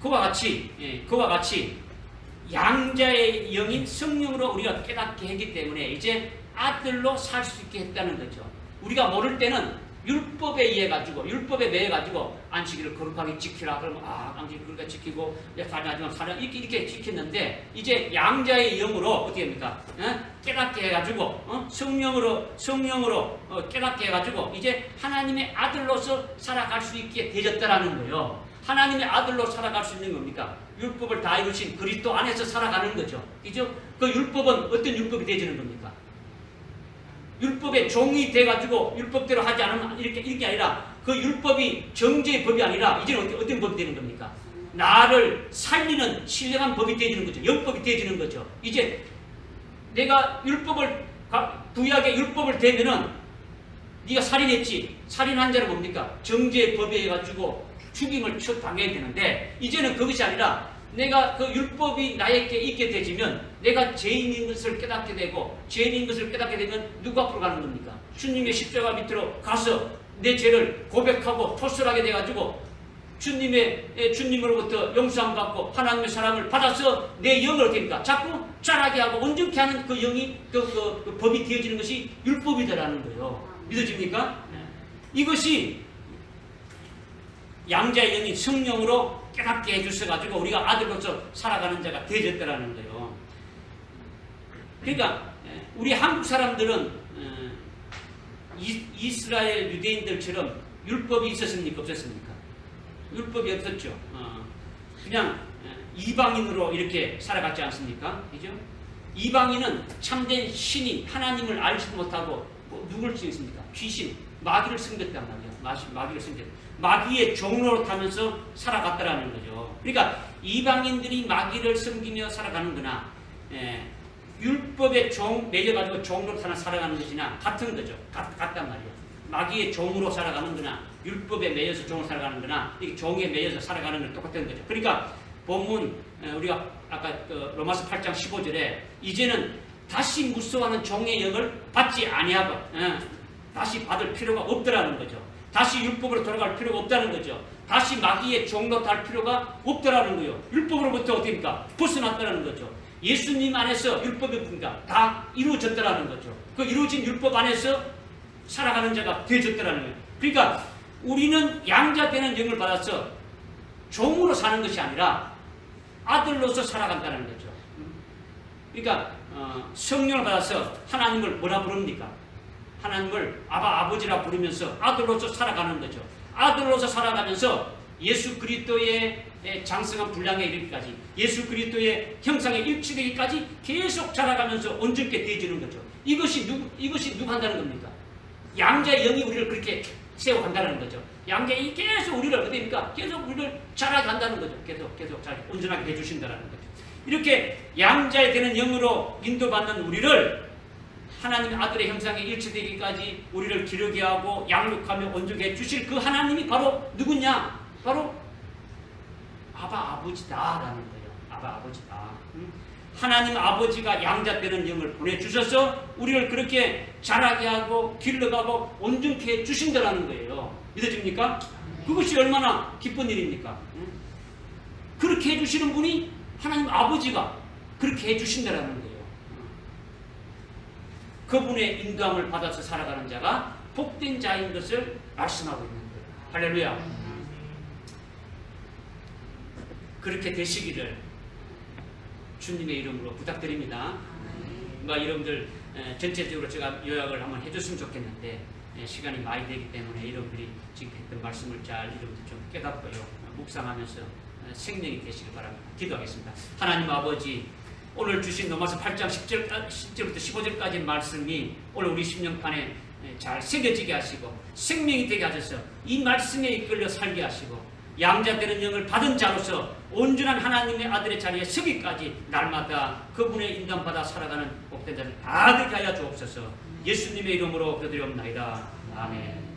그와 같이 양자의 영인 성령으로 우리가 깨닫게 했기 때문에 이제 아들로 살 수 있게 했다는 거죠. 우리가 모를 때는 율법에 의해 가지고 안식일을 거룩하게 지키라 그러면 안식일 거룩하게 지키고 사냥하지만 사냥 이렇게 지켰는데 이제 양자의 영으로 어떻게 합니까? 깨닫게 해가지고 성령으로 깨닫게 해가지고 이제 하나님의 아들로서 살아갈 수 있게 되졌다라는 거예요. 하나님의 아들로 살아갈 수 있는 겁니까? 율법을 다 이루신 그리스도 안에서 살아가는 거죠. 그죠? 그 율법은 어떤 율법이 되어지는 겁니까? 율법의 종이 돼가지고 율법대로 하지 않으면 이렇게 아니라 그 율법이 정죄의 법이 아니라 이제는 어떤 법이 되는 겁니까? 나를 살리는 신령한 법이 되어지는 거죠. 영법이 되어지는 거죠. 이제 내가 구약의 율법을 대면은 네가 살인했지. 살인한 자는 뭡니까? 정죄의 법에 해가지고 죽임을 당해야 되는데 이제는 그것이 아니라 내가 그 율법이 나에게 있게 되지면 내가 죄인인 것을 깨닫게 되고 죄인인 것을 깨닫게 되면 누구 앞으로 가는 겁니까? 주님의 십자가 밑으로 가서 내 죄를 고백하고 토설하게 돼가지고 주님으로부터 용서함 받고 하나님의 사랑을 받아서 내 영을 어떻게니까 자꾸 자라게 하고 온전케 하는 그 영이 그 법이 되어지는 것이 율법이다라는 거예요. 믿어집니까? 이것이 양자의 영이 성령으로 깨닫게 해주셔가지고 우리가 아들로서 살아가는 자가 되어졌다라는 거예요. 그러니까 우리 한국 사람들은 이스라엘 유대인들처럼 율법이 있었습니까? 없었습니까? 율법이 없었죠. 그냥 이방인으로 이렇게 살아갔지 않습니까? 그죠? 이방인은 참된 신이 하나님을 알지도 못하고 누굴 쓰겠습니까? 귀신, 마귀를 섬겼단 말이에요. 마귀를 섬겼다. 마귀의 종로로 타면서 살아갔다라는 거죠. 그러니까 이방인들이 마귀를 섬기며 살아가는 거나 율법의 종 매여가지고 종로로 타나 살아가는 것이나 같은 거죠. 같단 말이에요. 마귀의 종으로 살아가는 거나 율법에 매여서 종으로 살아가는 거나 종에 매여서 살아가는 건 똑같은 거죠. 그러니까 본문 우리가 아까 로마서 8장 15절에 이제는 다시 무서워하는 종의 영을 받지 아니하고 다시 받을 필요가 없더라는 거죠. 다시 율법으로 돌아갈 필요가 없다는 거죠. 다시 마귀의 종로 탈 필요가 없더라는 거예요. 율법으로부터 어떻게입니까? 벗어났다는 거죠. 예수님 안에서 율법이 뭡니까? 다 이루어졌다는 거죠. 그 이루어진 율법 안에서 살아가는 자가 되어졌다는 거예요. 그러니까 우리는 양자되는 영을 받아서 종으로 사는 것이 아니라 아들로서 살아간다는 거죠. 그러니까 성령을 받아서 하나님을 뭐라 부릅니까? 하나님을 아버지라 부르면서 아들로서 살아가는 거죠. 아들로서 살아가면서 예수 그리스도의 장성한 분량에 이르기까지 예수 그리스도의 형상에 일치되기까지 계속 자라가면서 온전케 되어지는 거죠. 이것이 누가 한다는 겁니까? 양자의 영이 우리를 그렇게 세워간다는 거죠. 양자의 계속 우리를 어디입니까? 계속 우리를 자라게 한다는 거죠. 계속 잘 온전하게 해주신다는 거죠. 이렇게 양자에 되는 영으로 인도받는 우리를 하나님의 아들의 형상에 일치되기까지 우리를 기르게 하고 양육하며 온전케 해주실 그 하나님이 바로 누구냐? 바로 아버지다라는 거예요. 아버지다. 하나님 아버지가 양자되는 영을 보내주셔서 우리를 그렇게 자라게 하고 길러가고 온전케 해주신다는 거예요. 믿어집니까? 그것이 얼마나 기쁜 일입니까? 그렇게 해주시는 분이 하나님 아버지가 그렇게 해주신다는 거예요. 그분의 인도함을 받아서 살아가는 자가 복된 자인 것을 말씀하고 있는 거예요. 할렐루야. 그렇게 되시기를 주님의 이름으로 부탁드립니다. 여러분들 전체적으로 제가 요약을 한번 해줬으면 좋겠는데 시간이 많이 되기 때문에 여러분들이 지금 했던 말씀을 잘 여러분들 좀 깨닫고요. 묵상하면서 생명이 되시길 바랍니다. 기도하겠습니다. 하나님 아버지, 오늘 주신 로마서 8장 10절부터 15절까지 말씀이 오늘 우리 심령판에 잘 새겨지게 하시고 생명이 되게 하셔서 이 말씀에 이끌려 살게 하시고 양자되는 영을 받은 자로서 온전한 하나님의 아들의 자리에 서기까지 날마다 그분의 인도받아 살아가는 복된 자를 다 되게 하여 주옵소서. 예수님의 이름으로 기도드리옵나이다. 아멘.